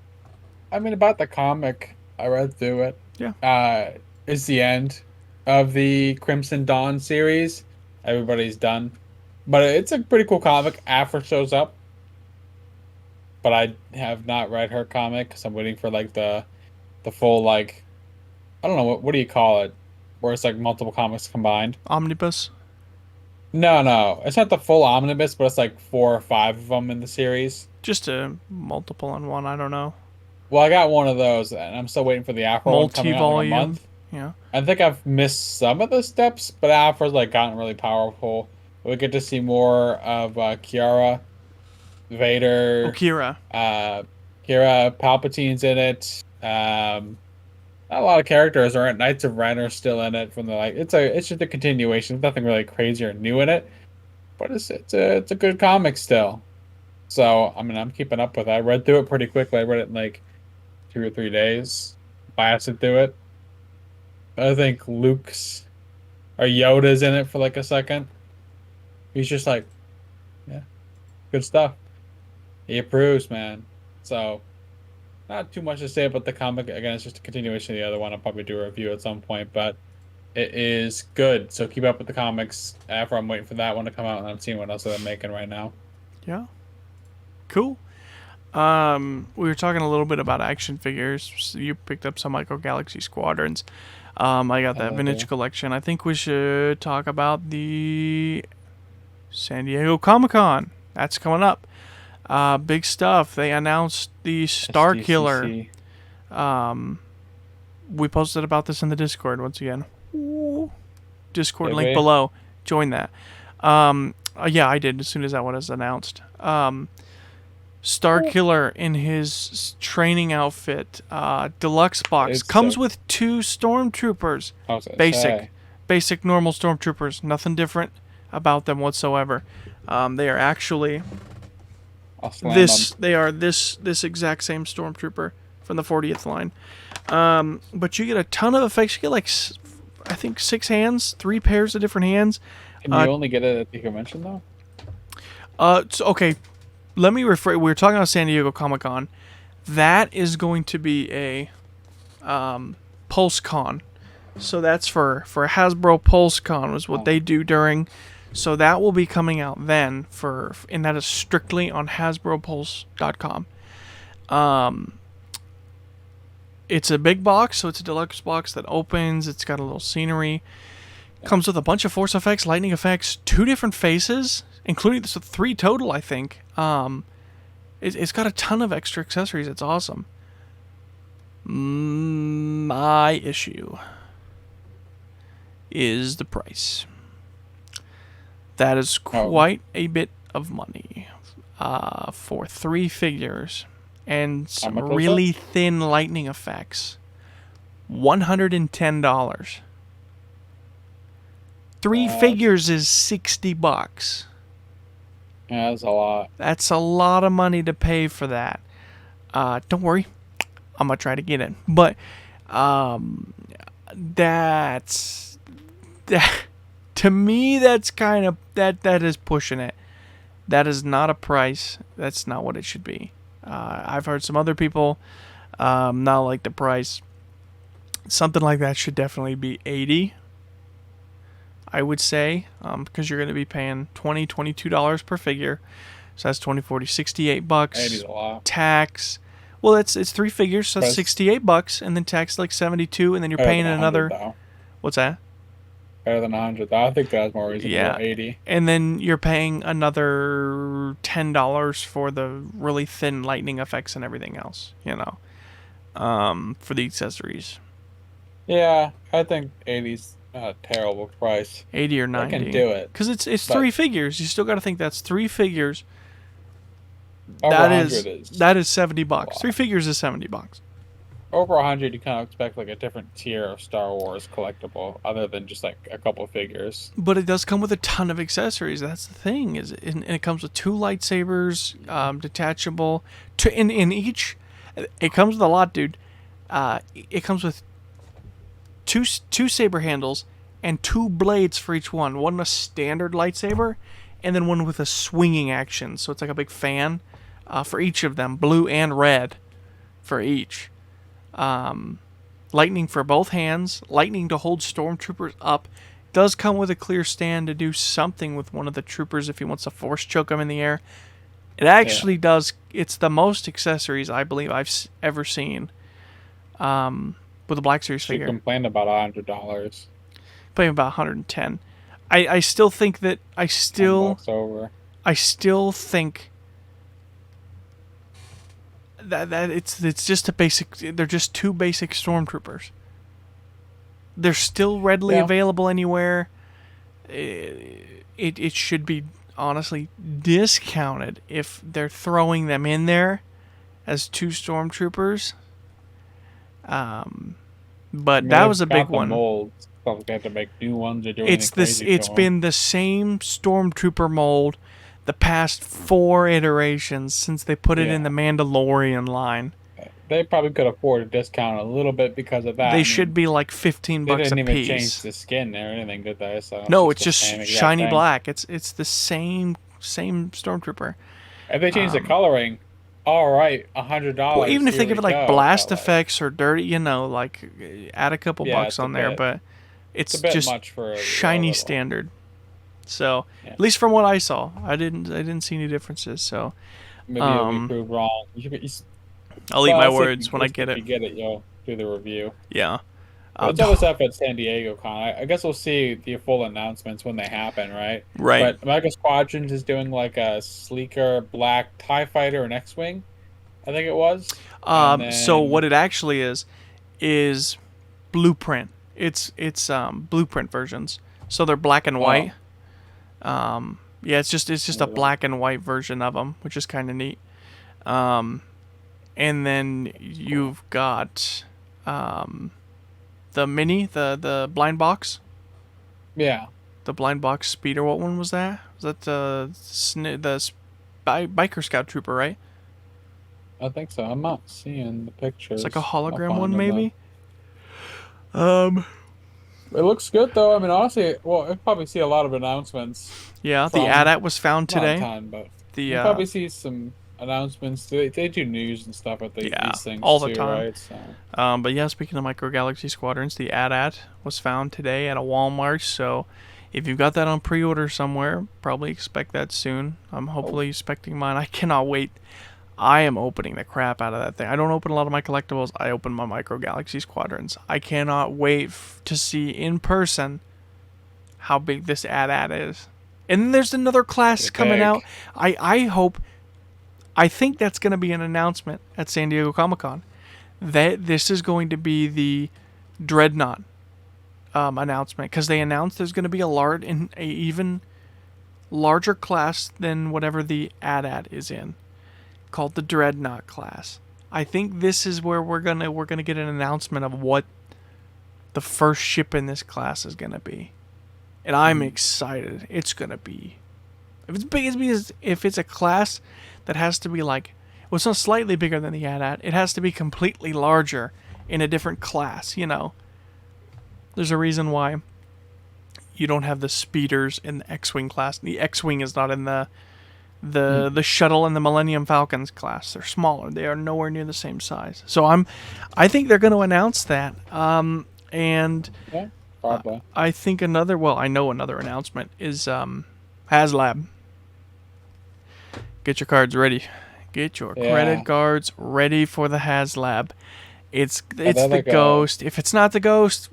[SPEAKER 1] I mean, about the comic, I read through it.
[SPEAKER 2] Yeah.
[SPEAKER 1] It's the end of the Crimson Dawn series. Everybody's done, but it's a pretty cool comic. Afra shows up, but I have not read her comic because I'm waiting for like the full like I don't know what do you call it, where it's like multiple comics combined.
[SPEAKER 2] Omnibus.
[SPEAKER 1] No, it's not the full omnibus, but it's like 4 or 5 of them in the series.
[SPEAKER 2] Just a multiple on one. I don't know.
[SPEAKER 1] Well, I got one of those, and I'm still waiting for the Afro one coming out in like a
[SPEAKER 2] Multi-volume.
[SPEAKER 1] month.
[SPEAKER 2] Yeah.
[SPEAKER 1] I think I've missed some of the steps, but Afro's like gotten really powerful. We get to see more of Kiara, Vader,
[SPEAKER 2] Okira.
[SPEAKER 1] uh, Kira Palpatine's in it. Not a lot of characters are in. Knights of Ren are still in it from the like. It's just a continuation. There's nothing really crazy or new in it, but it's a good comic still. So I mean, I'm keeping up with it. I read through it pretty quickly. I read it in like 2 or 3 days. Blasted through it. I think Luke's or Yoda's in it for like a second. He's just like, yeah, good stuff. He approves, man. So, not too much to say about the comic. Again, it's just a continuation of the other one. I'll probably do a review at some point, but it is good. So keep up with the comics. After I'm waiting for that one to come out, and I'm seeing what else they're making right now.
[SPEAKER 2] Yeah. Cool. We were talking a little bit about action figures. So you picked up some Micro Galaxy Squadrons. I got that vintage collection. I think we should talk about the San Diego Comic-Con. That's coming up. Big stuff. They announced the Star Killer. We posted about this in the Discord once again. Ooh. Discord link below. Join that. Yeah, I did as soon as that one was announced. Star Killer in his training outfit, deluxe box, comes with 2 stormtroopers. Basic normal stormtroopers. Nothing different about them whatsoever. They are actually They are this exact same stormtrooper from the 40th line. But you get a ton of effects. You get like I think 6 hands, 3 pairs of different hands.
[SPEAKER 1] Can you only get it at the convention though?
[SPEAKER 2] Okay. Let me rephrase. We were talking about San Diego Comic-Con. That is going to be a PulseCon. So that's for Hasbro PulseCon was what they do during. So that will be coming out then and that is strictly on HasbroPulse.com. It's a big box, so it's a deluxe box that opens. It's got a little scenery. Comes with a bunch of force effects, lightning effects, 2 different faces, including 3 total, I think. It's got a ton of extra accessories. It's awesome. My issue is the price. That is quite a bit of money for 3 figures and some really thin lightning effects. $110. 3 figures is $60.
[SPEAKER 1] Yeah, that's a lot.
[SPEAKER 2] That's a lot of money to pay for that. Don't worry, I'm gonna try to get it. But that's to me, that's kind of that is pushing it. That is not a price. That's not what it should be. I've heard some other people not like the price. Something like that should definitely be $80, I would say, because you're going to be paying $22 per figure. So that's 20, 40, $68.
[SPEAKER 1] 80's a lot.
[SPEAKER 2] Tax. Well, it's 3 figures, so that's $68, and then tax like 72, and then you're paying another.
[SPEAKER 1] Though.
[SPEAKER 2] What's that?
[SPEAKER 1] Better than 100. I think that's more reasonable. Yeah, 80.
[SPEAKER 2] And then you're paying another $10 for the really thin lightning effects and everything else. For the accessories.
[SPEAKER 1] Yeah, I think 80's not a terrible price.
[SPEAKER 2] 80 or 90.
[SPEAKER 1] I can do it.
[SPEAKER 2] Because it's 3 figures. You still got to think that's 3 figures.
[SPEAKER 1] Over
[SPEAKER 2] that is $70. 3 figures is $70.
[SPEAKER 1] Over 100, you kind of expect like a different tier of Star Wars collectible, other than just like a couple figures.
[SPEAKER 2] But it does come with a ton of accessories. That's the thing. And it comes with 2 lightsabers, detachable. In each, it comes with a lot, dude. It comes with two saber handles and 2 blades for each one. One a standard lightsaber, and then one with a swinging action. So it's like a big fan for each of them, blue and red for each. Lightning for both hands, lightning to hold stormtroopers up. Does come with a clear stand to do something with one of the troopers if he wants to force choke them in the air. It actually does. It's the most accessories I believe I've ever seen with a Black Series figure.
[SPEAKER 1] She complained about $100.
[SPEAKER 2] Paying about 110. I still think that I still think that it's just a basic. They're just 2 basic stormtroopers. They're still readily available anywhere. It should be honestly discounted if they're throwing them in there as 2 stormtroopers. But that was a big one.
[SPEAKER 1] Molds. They have to make new ones.
[SPEAKER 2] It's been the same stormtrooper mold the past 4 iterations since they put it in the Mandalorian line.
[SPEAKER 1] They probably could afford to discount a little bit because of that.
[SPEAKER 2] They should be like $15 a piece. They didn't even
[SPEAKER 1] change the skin or anything, did they? So
[SPEAKER 2] no, it's just shiny black. It's the same stormtrooper.
[SPEAKER 1] If they change the coloring, all right, $100.
[SPEAKER 2] Well, even if they give it like blast effects or dirty, like add a couple bucks on there, but it's just
[SPEAKER 1] much for
[SPEAKER 2] shiny standard. So at least from what I saw, I didn't see any differences. So
[SPEAKER 1] maybe you'll be proved wrong.
[SPEAKER 2] I'll eat my words when I get it.
[SPEAKER 1] If you get it, you'll do the review.
[SPEAKER 2] Yeah.
[SPEAKER 1] It's always up at San Diego Con. I guess we'll see the full announcements when they happen, right?
[SPEAKER 2] Right.
[SPEAKER 1] But Micro Squadrons is doing like a sleeker black TIE fighter and X-Wing, I think it was.
[SPEAKER 2] So what it actually is blueprint. It's blueprint versions. So they're black and white. It's just a black and white version of them, which is kind of neat. And then you've got the mini, the blind box.
[SPEAKER 1] Yeah.
[SPEAKER 2] The blind box speeder. What one was that? Was that the biker scout trooper, right?
[SPEAKER 1] I think so. I'm not seeing the pictures.
[SPEAKER 2] It's like a hologram one, maybe.
[SPEAKER 1] It looks good though. I mean, honestly, we'll probably see a lot of announcements.
[SPEAKER 2] Yeah, the AT-AT was found today.
[SPEAKER 1] Not a ton, but you'll probably see some announcements. They do news and stuff at these things
[SPEAKER 2] all the
[SPEAKER 1] too,
[SPEAKER 2] time.
[SPEAKER 1] Right? So.
[SPEAKER 2] But yeah, speaking of Micro Galaxy Squadrons, the AT-AT was found today at a Walmart. So if you've got that on pre-order somewhere, probably expect that soon. I'm hopefully expecting mine. I cannot wait. I am opening the crap out of that thing. I don't open a lot of my collectibles. I open my Micro Galaxy Squadrons. I cannot wait to see in person how big this AT-AT is. And then there's another class coming out. I think that's going to be an announcement at San Diego Comic-Con. That this is going to be the Dreadnought announcement, because they announced there's going to be an even larger class than whatever the AT-AT is in, called the Dreadnought class. I think this is where we're gonna get an announcement of what the first ship in this class is gonna be, and I'm excited. It's gonna be, if it's big, if it's a class that has to be like, well, it's not slightly bigger than the AT-AT. It has to be completely larger in a different class. There's a reason why you don't have the speeders in the X-Wing class. The X-Wing is not in the the shuttle and the Millennium Falcons class. They're smaller. They are nowhere near the same size. So I think they're going to announce that. And
[SPEAKER 1] Yeah, probably.
[SPEAKER 2] I think I know another announcement is Haslab. Get your cards ready. Get your credit cards ready for the Haslab. It's the like Ghost. If it's not the Ghost,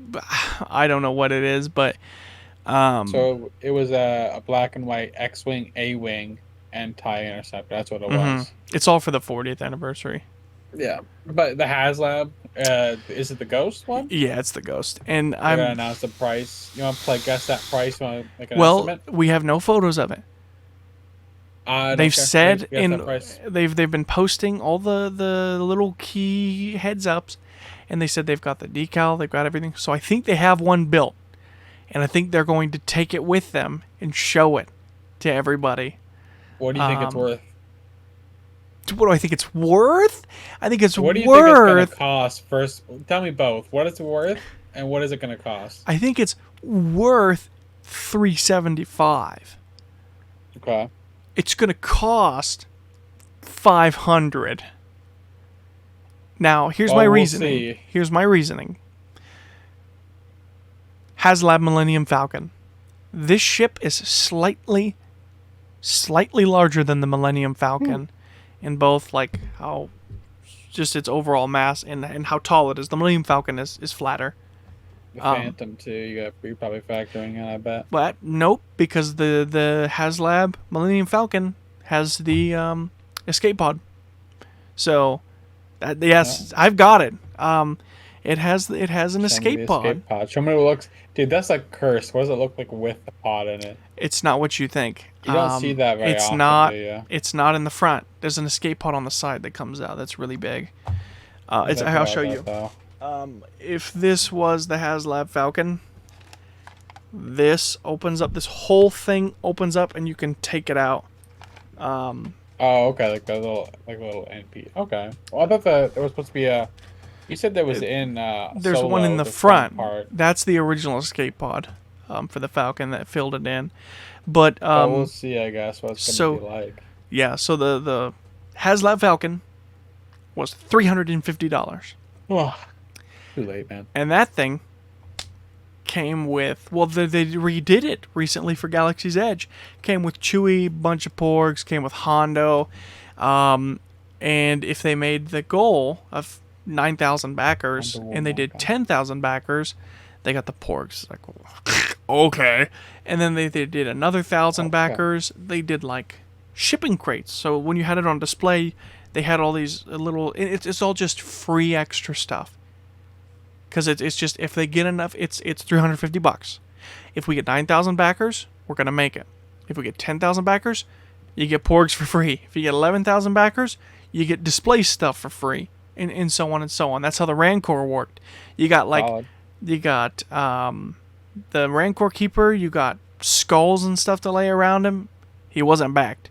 [SPEAKER 2] I don't know what it is, but
[SPEAKER 1] so it was a black and white X-wing, A-wing, and TIE Interceptor. That's what it was.
[SPEAKER 2] It's all for the 40th anniversary.
[SPEAKER 1] Yeah, but the Haslab, is it the Ghost one?
[SPEAKER 2] Yeah, it's the Ghost, and
[SPEAKER 1] I'm gonna announce the price. You want to play guess that price? You want to make an estimate?
[SPEAKER 2] We have no photos of it. They've said they've been posting all the little key heads ups, and they said they've got the decal, they've got everything. So I think they have one built, and I think they're going to take it with them and show it to everybody.
[SPEAKER 1] What do you think it's worth?
[SPEAKER 2] What do I think it's worth? I think it's worth.
[SPEAKER 1] What do you think it's going to cost? First, tell me both. What it's worth, and what is it going to cost?
[SPEAKER 2] I think it's worth $375.
[SPEAKER 1] Okay.
[SPEAKER 2] It's going to cost $500. Now, here's my reasoning.
[SPEAKER 1] See.
[SPEAKER 2] Here's my reasoning. Haslab Millennium Falcon. This ship is slightly larger than the Millennium Falcon in both like how just its overall mass and how tall it is. The Millennium Falcon is flatter.
[SPEAKER 1] The Phantom too. You're probably factoring in, I bet.
[SPEAKER 2] But nope, because the Haslab Millennium Falcon has the escape pod. So yes, I've got it. It has an escape pod.
[SPEAKER 1] Show me what it looks. Dude, that's like cursed. What does it look like with the pod in it?
[SPEAKER 2] It's not what you think.
[SPEAKER 1] You don't see that very often. Do you?
[SPEAKER 2] It's not in the front. There's an escape pod on the side that comes out. That's really big. I'll show you. If this was the Haslab Falcon, this opens up. This whole thing opens up, and you can take it out.
[SPEAKER 1] Oh, okay, like a little NP. Okay. Well, I thought there was supposed to be a. You said there was
[SPEAKER 2] there's
[SPEAKER 1] Solo,
[SPEAKER 2] one in the front.
[SPEAKER 1] Part.
[SPEAKER 2] That's the original escape pod, for the Falcon that filled it in. But
[SPEAKER 1] we'll see, I guess, what it's gonna be like.
[SPEAKER 2] Yeah. So the Haslab Falcon was $350.
[SPEAKER 1] Oh, too late, man.
[SPEAKER 2] And that thing came with, they redid it recently for Galaxy's Edge. Came with Chewie, bunch of Porgs, came with Hondo, and if they made the goal of 9,000 backers and they did 10,000 backers, they got the Porgs. Like, okay. And then they did another 1,000 backers. They did like shipping crates. So when you had it on display, they had all these little. It's all just free extra stuff. Because it's just, if they get enough, it's $350. If we get 9,000 backers, we're gonna make it. If we get 10,000 backers, you get Porgs for free. If you get 11,000 backers, you get display stuff for free, and so on and so on. That's how the Rancor worked. You got the Rancor Keeper. You got skulls and stuff to lay around him. He wasn't backed.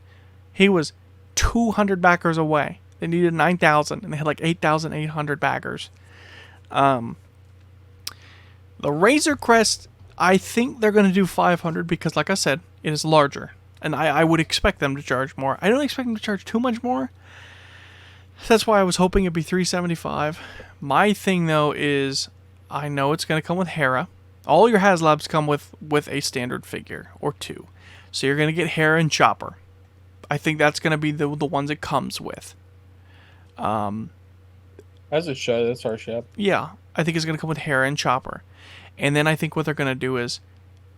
[SPEAKER 2] He was 200 backers away. They needed 9,000, and they had like 8,800 backers. The Razor Crest, I think they're going to do 500 because, like I said, it is larger. And I would expect them to charge more. I don't expect them to charge too much more. That's why I was hoping it'd be $375. My thing, though, is I know it's going to come with Hera. All your Haslabs come with a standard figure or two. So you're going to get Hera and Chopper. I think that's going to be the ones it comes with.
[SPEAKER 1] As it should, that's our ship.
[SPEAKER 2] Yeah, I think it's going to come with Hera and Chopper. And then I think what they're going to do is,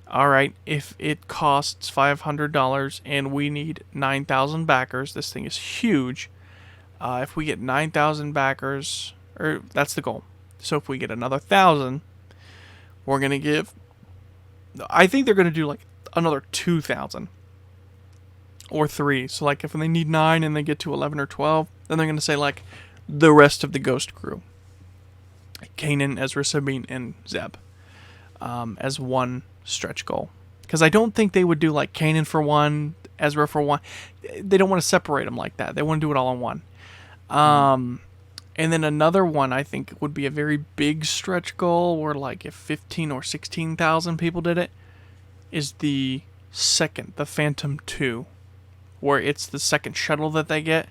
[SPEAKER 2] all right, if it costs $500 and we need 9,000 backers, this thing is huge. If we get 9,000 backers, or that's the goal. So if we get another 1,000, we're going to give, I think they're going to do like another 2,000 or 3. So like if they need 9 and they get to 11 or 12, then they're going to say like the rest of the Ghost crew. Kanan, Ezra, Sabine, and Zeb. As one stretch goal. Because I don't think they would do like Kanan for one, Ezra for one. They don't want to separate them like that. They want to do it all in one. And then another one I think would be a very big stretch goal where like if 15 or 16,000 people did it, is the Phantom 2. where it's the second shuttle that they get.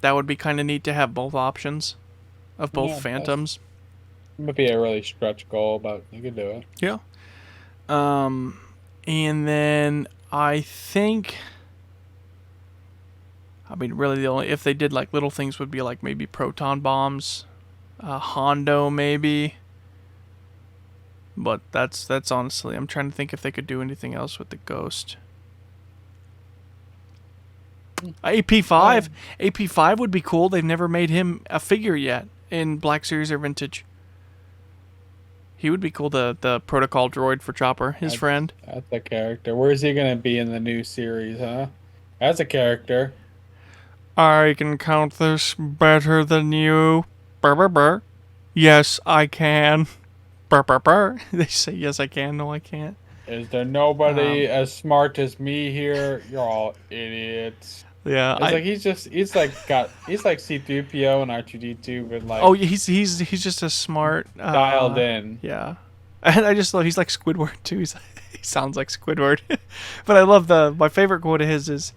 [SPEAKER 2] That would be kind of neat to have both options of both Phantoms.
[SPEAKER 1] Might be a really stretch goal, but you could do it.
[SPEAKER 2] Yeah. And then I think, I mean, really the only, if they did like little things would be like maybe proton bombs, Hondo maybe. But that's honestly, I'm trying to think if they could do anything else with the Ghost. AP5. AP5 would be cool. They've never made him a figure yet in Black Series or Vintage. He would be cool, the protocol droid for Chopper, his friend.
[SPEAKER 1] That's a character. Where is he going to be in the new series, huh? That's a character.
[SPEAKER 2] I can count this better than you. Burr, burr, burr. Yes, I can. Burr, burr, burr. They say, yes, I can. No, I can't.
[SPEAKER 1] Is there nobody as smart as me here? You're all idiots.
[SPEAKER 2] Yeah,
[SPEAKER 1] it's he's like C-3PO and R2-D2, but like.
[SPEAKER 2] Oh, he's just a smart
[SPEAKER 1] dialed in.
[SPEAKER 2] Yeah, and I just love he's like Squidward too. He sounds like Squidward, but I love my favorite quote of his is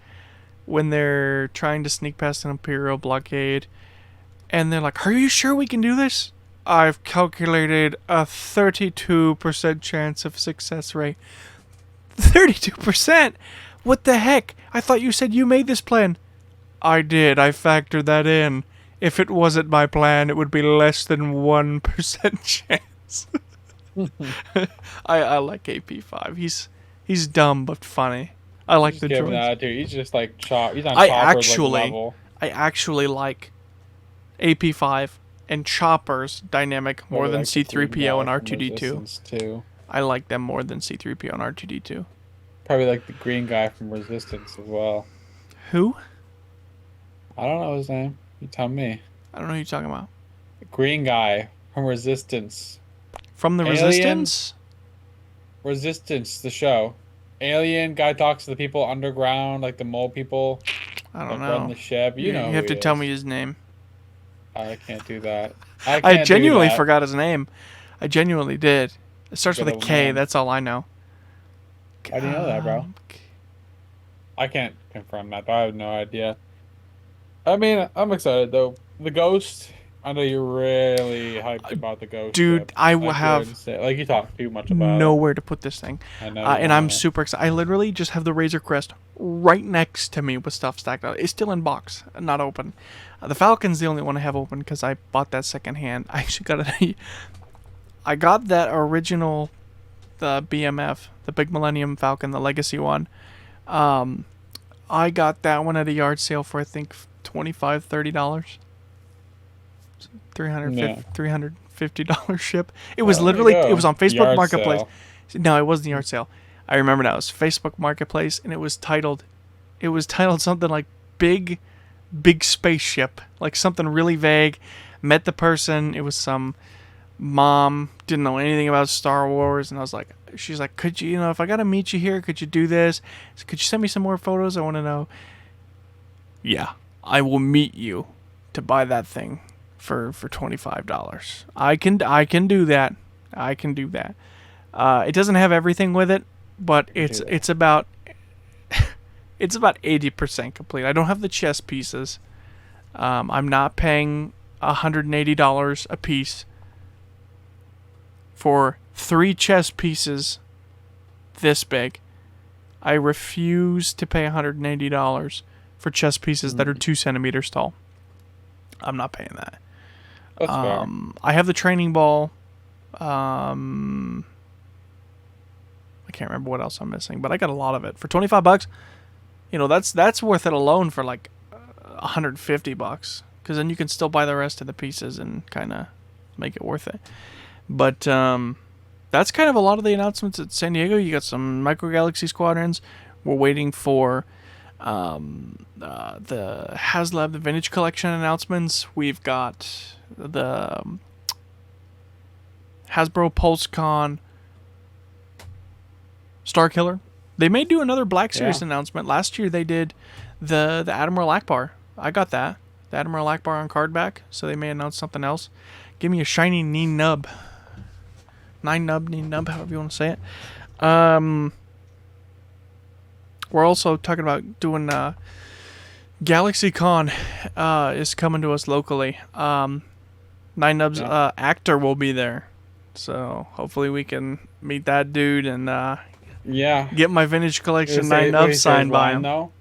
[SPEAKER 2] when they're trying to sneak past an Imperial blockade, and they're like, "Are you sure we can do this?" I've calculated a 32% chance of success rate. 32%. What the heck? I thought you said you made this plan. I did. I factored that in. If it wasn't my plan, it would be less than 1% chance. I like AP5. He's dumb but funny. I like the droids.
[SPEAKER 1] He's just like he's on Chopper's level.
[SPEAKER 2] I actually like AP5 and Chopper's dynamic more than C-3PO and R2-D2. I like them more than C-3PO and R2-D2.
[SPEAKER 1] Probably like the green guy from Resistance as well.
[SPEAKER 2] Who?
[SPEAKER 1] I don't know his name. You tell me.
[SPEAKER 2] I don't know who you're talking about.
[SPEAKER 1] The green guy from Resistance.
[SPEAKER 2] From the Resistance?
[SPEAKER 1] Resistance, the show. Alien guy talks to the people underground, like the mole people.
[SPEAKER 2] I don't know.
[SPEAKER 1] Run the ship. You know.
[SPEAKER 2] You have to tell me his name.
[SPEAKER 1] I can't do that.
[SPEAKER 2] I genuinely forgot his name. I genuinely did. It starts with a K. That's all I know.
[SPEAKER 1] How do you know that, bro? I can't confirm that, but I have no idea. I mean, I'm excited, though. The Ghost, I know you're really hyped about the Ghost.
[SPEAKER 2] Dude, I will have...
[SPEAKER 1] Like, you talk too much about
[SPEAKER 2] nowhere to put this thing.
[SPEAKER 1] I know.
[SPEAKER 2] And I'm super excited. I literally just have the Razor Crest right next to me with stuff stacked out. It's still in box, not open. The Falcon's the only one I have open because I bought that secondhand. I actually got it. I got that original... the BMF, the Big Millennium Falcon, the Legacy one. I got that one at a yard sale for I think $25, $30. $350 ship. It was literally, it was on Facebook
[SPEAKER 1] yard
[SPEAKER 2] Marketplace.
[SPEAKER 1] Sale.
[SPEAKER 2] No, it wasn't the yard sale. I remember now. It was Facebook Marketplace, and it was titled something like Big Spaceship, like something really vague. Met the person. It was some mom, didn't know anything about Star Wars, and I was like, she's like, could you, if I gotta meet you here, could you do this? So could you send me some more photos? I want to know. Yeah, I will meet you to buy that thing for $25. I can do that. I can do that. It doesn't have everything with it, but it's about 80% complete. I don't have the chest pieces. I'm not paying $180 a piece for 3 chess pieces this big. I refuse to pay $180 for chess pieces that are 2 centimeters tall. I'm not paying that.
[SPEAKER 1] That's fair.
[SPEAKER 2] I have the training ball. I can't remember what else I'm missing, but I got a lot of it for $25. That's worth it alone for like $150, because then you can still buy the rest of the pieces and kind of make it worth it. But that's kind of a lot of the announcements at San Diego. You got some Micro Galaxy Squadrons. We're waiting for the Haslab, the Vintage Collection announcements. We've got the Hasbro PulseCon Starkiller. They may do another Black Series announcement. Last year they did the Admiral Akbar. I got that. The Admiral Akbar on card back. So they may announce something else. Give me a shiny knee nub. Knee nub, however you want to say it. We're we're also talking about doing GalaxyCon is coming to us locally. Nine Nub's actor will be there, so hopefully we can meet that dude and get my vintage collection Nine Nubs signed by him.
[SPEAKER 1] That's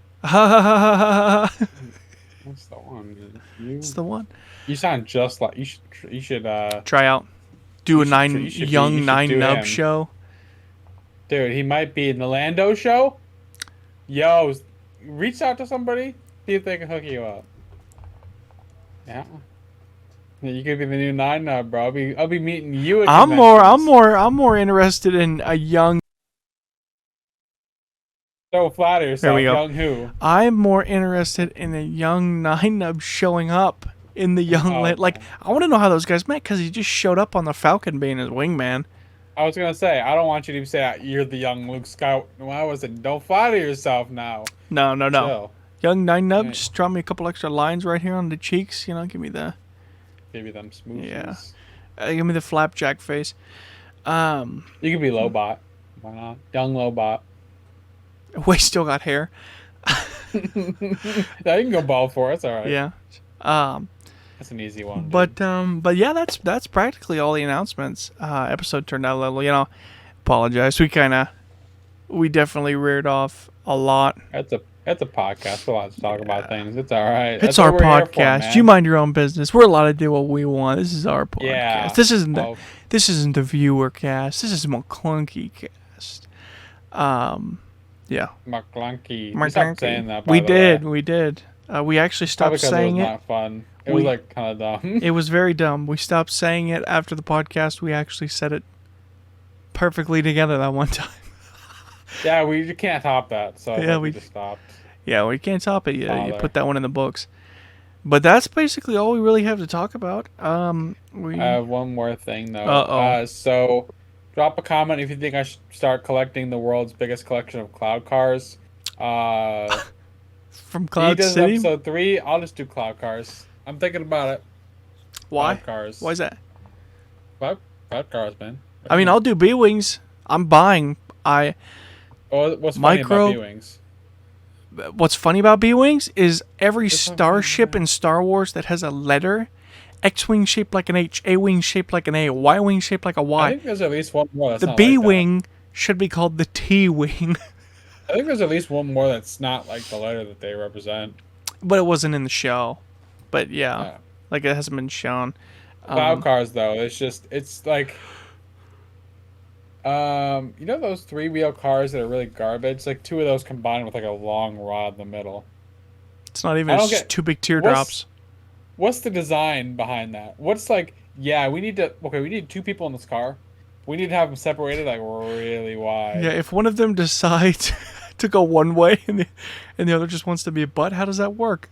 [SPEAKER 1] the one, dude.
[SPEAKER 2] It's the one.
[SPEAKER 1] You sound just like you should
[SPEAKER 2] try out. Do a young Nine Nub show.
[SPEAKER 1] Dude, he might be in the Lando show. Yo, reach out to somebody, see if they can hook you up. Yeah. You could be the new Nine Nub, bro. I'll be meeting you at
[SPEAKER 2] I'm more interested in a young.
[SPEAKER 1] Don't flatter yourself.
[SPEAKER 2] There we go.
[SPEAKER 1] Young who?
[SPEAKER 2] I'm more interested in a young Nine Nub showing up in the young like. I want to know how those guys met because he just showed up on the Falcon being his wingman.
[SPEAKER 1] I was gonna say I don't want you to say you're the young Luke Skywalker. Well, I wasn't. Don't flatter yourself now.
[SPEAKER 2] No.
[SPEAKER 1] Chill.
[SPEAKER 2] Young Nine Nub, just draw me a couple extra lines right here on the cheeks. You know, give me them
[SPEAKER 1] smoothies.
[SPEAKER 2] Yeah. Give me the flapjack face.
[SPEAKER 1] You could be Lobot. Why not? Young Lobot.
[SPEAKER 2] We still got hair.
[SPEAKER 1] Yeah, you can go bald for it. It's all right.
[SPEAKER 2] Yeah.
[SPEAKER 1] That's an easy one.
[SPEAKER 2] But yeah, that's practically all the announcements. Episode turned out a little, apologize. We definitely reared off a lot.
[SPEAKER 1] That's a podcast. We're allowed to talk about things. It's all right.
[SPEAKER 2] It's our podcast. You mind your own business. We're allowed to do what we want. This is our podcast.
[SPEAKER 1] Yeah.
[SPEAKER 2] This isn't the viewer cast. This is Maclunkey-cast. Yeah.
[SPEAKER 1] Maclunkey. We stopped saying that.
[SPEAKER 2] We did. We actually stopped saying it.
[SPEAKER 1] It was not fun. It was kind of dumb.
[SPEAKER 2] It was very dumb. We stopped saying it after the podcast. We actually said it perfectly together that one time.
[SPEAKER 1] Yeah, we can't top that. So we just stopped.
[SPEAKER 2] Yeah, we can't top it. Yeah, you put that one in the books. But that's basically all we really have to talk about. We
[SPEAKER 1] have one more thing though.
[SPEAKER 2] Uh-oh.
[SPEAKER 1] So drop a comment if you think I should start collecting the world's biggest collection of cloud cars.
[SPEAKER 2] From Cloud City.
[SPEAKER 1] Episode 3. I'll just do cloud cars. I'm thinking about it.
[SPEAKER 2] Why?
[SPEAKER 1] Cloud cars.
[SPEAKER 2] Why is that?
[SPEAKER 1] Cloud cars, man.
[SPEAKER 2] I mean, I'll do B-Wings. I'm buying.
[SPEAKER 1] What's funny about B-Wings?
[SPEAKER 2] What's funny about B-Wings is every starship in Star Wars that has a letter, X-Wing shaped like an H, A-Wing shaped like an A, Y-Wing shaped like a Y.
[SPEAKER 1] I think there's at least one more that's
[SPEAKER 2] the
[SPEAKER 1] not
[SPEAKER 2] B-Wing
[SPEAKER 1] like that.
[SPEAKER 2] Should be called the T-Wing.
[SPEAKER 1] I think there's at least one more that's not like the letter that they represent.
[SPEAKER 2] But it wasn't in the show. But yeah. Like it hasn't been shown.
[SPEAKER 1] Cloud cars though, it's like those 3-wheel cars that are really garbage? Like 2 of those combined with like a long rod in the middle.
[SPEAKER 2] It's not even just 2 big teardrops.
[SPEAKER 1] What's the design behind that? What's like, we need 2 people in this car. We need to have them separated like really wide.
[SPEAKER 2] Yeah, if one of them decides to go one way and the other just wants to be a butt, how does that work?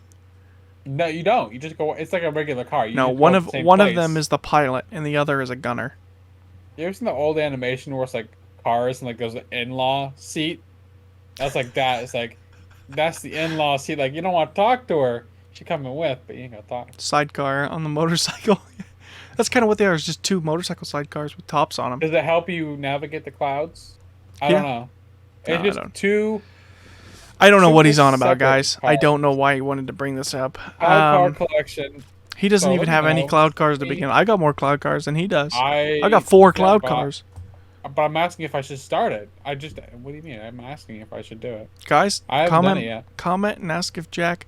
[SPEAKER 1] No, you don't. You just go. It's like a regular car.
[SPEAKER 2] One of them is the pilot and the other is a gunner.
[SPEAKER 1] You ever seen the old animation where it's like cars and like there's an in-law seat? That's like that. It's like that's the in-law seat. Like you don't want to talk to her. She coming with, but you ain't gonna talk.
[SPEAKER 2] Sidecar on the motorcycle. That's kind of what they are. Is just 2 motorcycle sidecars with tops on them.
[SPEAKER 1] Does it help you navigate the clouds? I don't know. It's just 2.
[SPEAKER 2] I don't know what he's on about, guys. I don't know why he wanted to bring this up.
[SPEAKER 1] Cloud car collection.
[SPEAKER 2] He doesn't even have any cloud cars to begin. I got more cloud cars than he does. I got 4 cloud cars.
[SPEAKER 1] But I'm asking if I should start it. What do you mean? I'm asking if I should do it.
[SPEAKER 2] Guys,
[SPEAKER 1] I haven't done it yet.
[SPEAKER 2] Comment and ask if Jack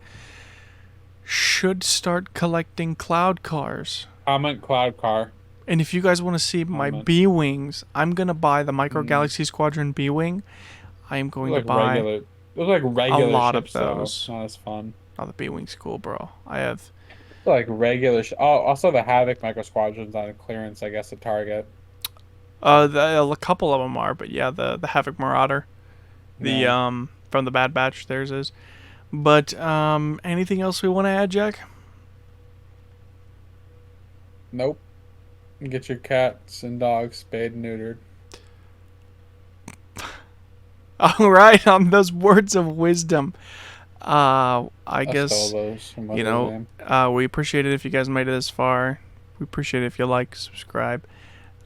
[SPEAKER 2] should start collecting cloud cars.
[SPEAKER 1] Comment cloud car.
[SPEAKER 2] And if you guys want to see my B-Wings, I'm going to buy the Micro Galaxy Squadron B-Wing. I am going to buy
[SPEAKER 1] those like regular
[SPEAKER 2] a lot
[SPEAKER 1] ships,
[SPEAKER 2] of those.
[SPEAKER 1] Not as fun.
[SPEAKER 2] Oh, the B-Wing's cool, bro. I have
[SPEAKER 1] like regular also the Havoc Micro Squadrons on clearance, I guess, at Target.
[SPEAKER 2] A couple of them are, but yeah, the Havoc Marauder. From the Bad Batch, theirs is. But anything else we want to add, Jack?
[SPEAKER 1] Nope. Get your cats and dogs spayed and neutered.
[SPEAKER 2] All right, on those words of wisdom, I guess we appreciate it if you guys made it this far. We appreciate it if you like, subscribe,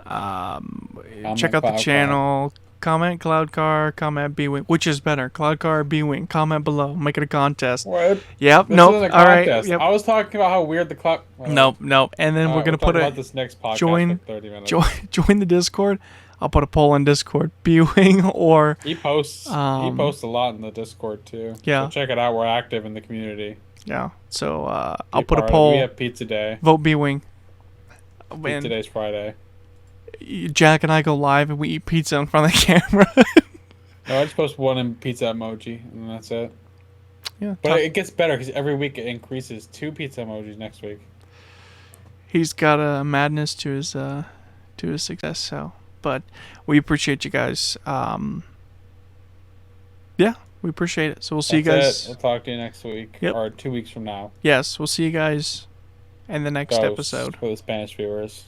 [SPEAKER 2] check out the channel, Comment Cloud Car, comment B-Wing. Which is better, Cloud Car or B-Wing? Comment below. Make it a contest.
[SPEAKER 1] What?
[SPEAKER 2] Yep,
[SPEAKER 1] This
[SPEAKER 2] nope.
[SPEAKER 1] isn't a
[SPEAKER 2] All right,
[SPEAKER 1] contest.
[SPEAKER 2] yep.
[SPEAKER 1] I was talking about how weird the clock.
[SPEAKER 2] Nope. And then we're
[SPEAKER 1] We'll
[SPEAKER 2] gonna put
[SPEAKER 1] talk about this next podcast
[SPEAKER 2] join,
[SPEAKER 1] for 30 minutes.
[SPEAKER 2] join the Discord. I'll put a poll in Discord. B-Wing or
[SPEAKER 1] He posts a lot in the Discord too.
[SPEAKER 2] Yeah.
[SPEAKER 1] So check it out. We're active in the community.
[SPEAKER 2] yeah. So I'll put a poll.
[SPEAKER 1] We have pizza day.
[SPEAKER 2] Vote B-Wing.
[SPEAKER 1] Pizza day's Friday.
[SPEAKER 2] Jack and I go live and we eat pizza in front of the camera.
[SPEAKER 1] No, I just post one pizza emoji and that's it.
[SPEAKER 2] Yeah.
[SPEAKER 1] But it gets better because every week it increases 2 pizza emojis next week.
[SPEAKER 2] He's got a madness to his success. So, but we appreciate you guys. Yeah, we appreciate it. So we'll see you guys.
[SPEAKER 1] We'll talk to you next week or 2 weeks from now.
[SPEAKER 2] Yes, we'll see you guys in the next episode
[SPEAKER 1] for the Spanish viewers.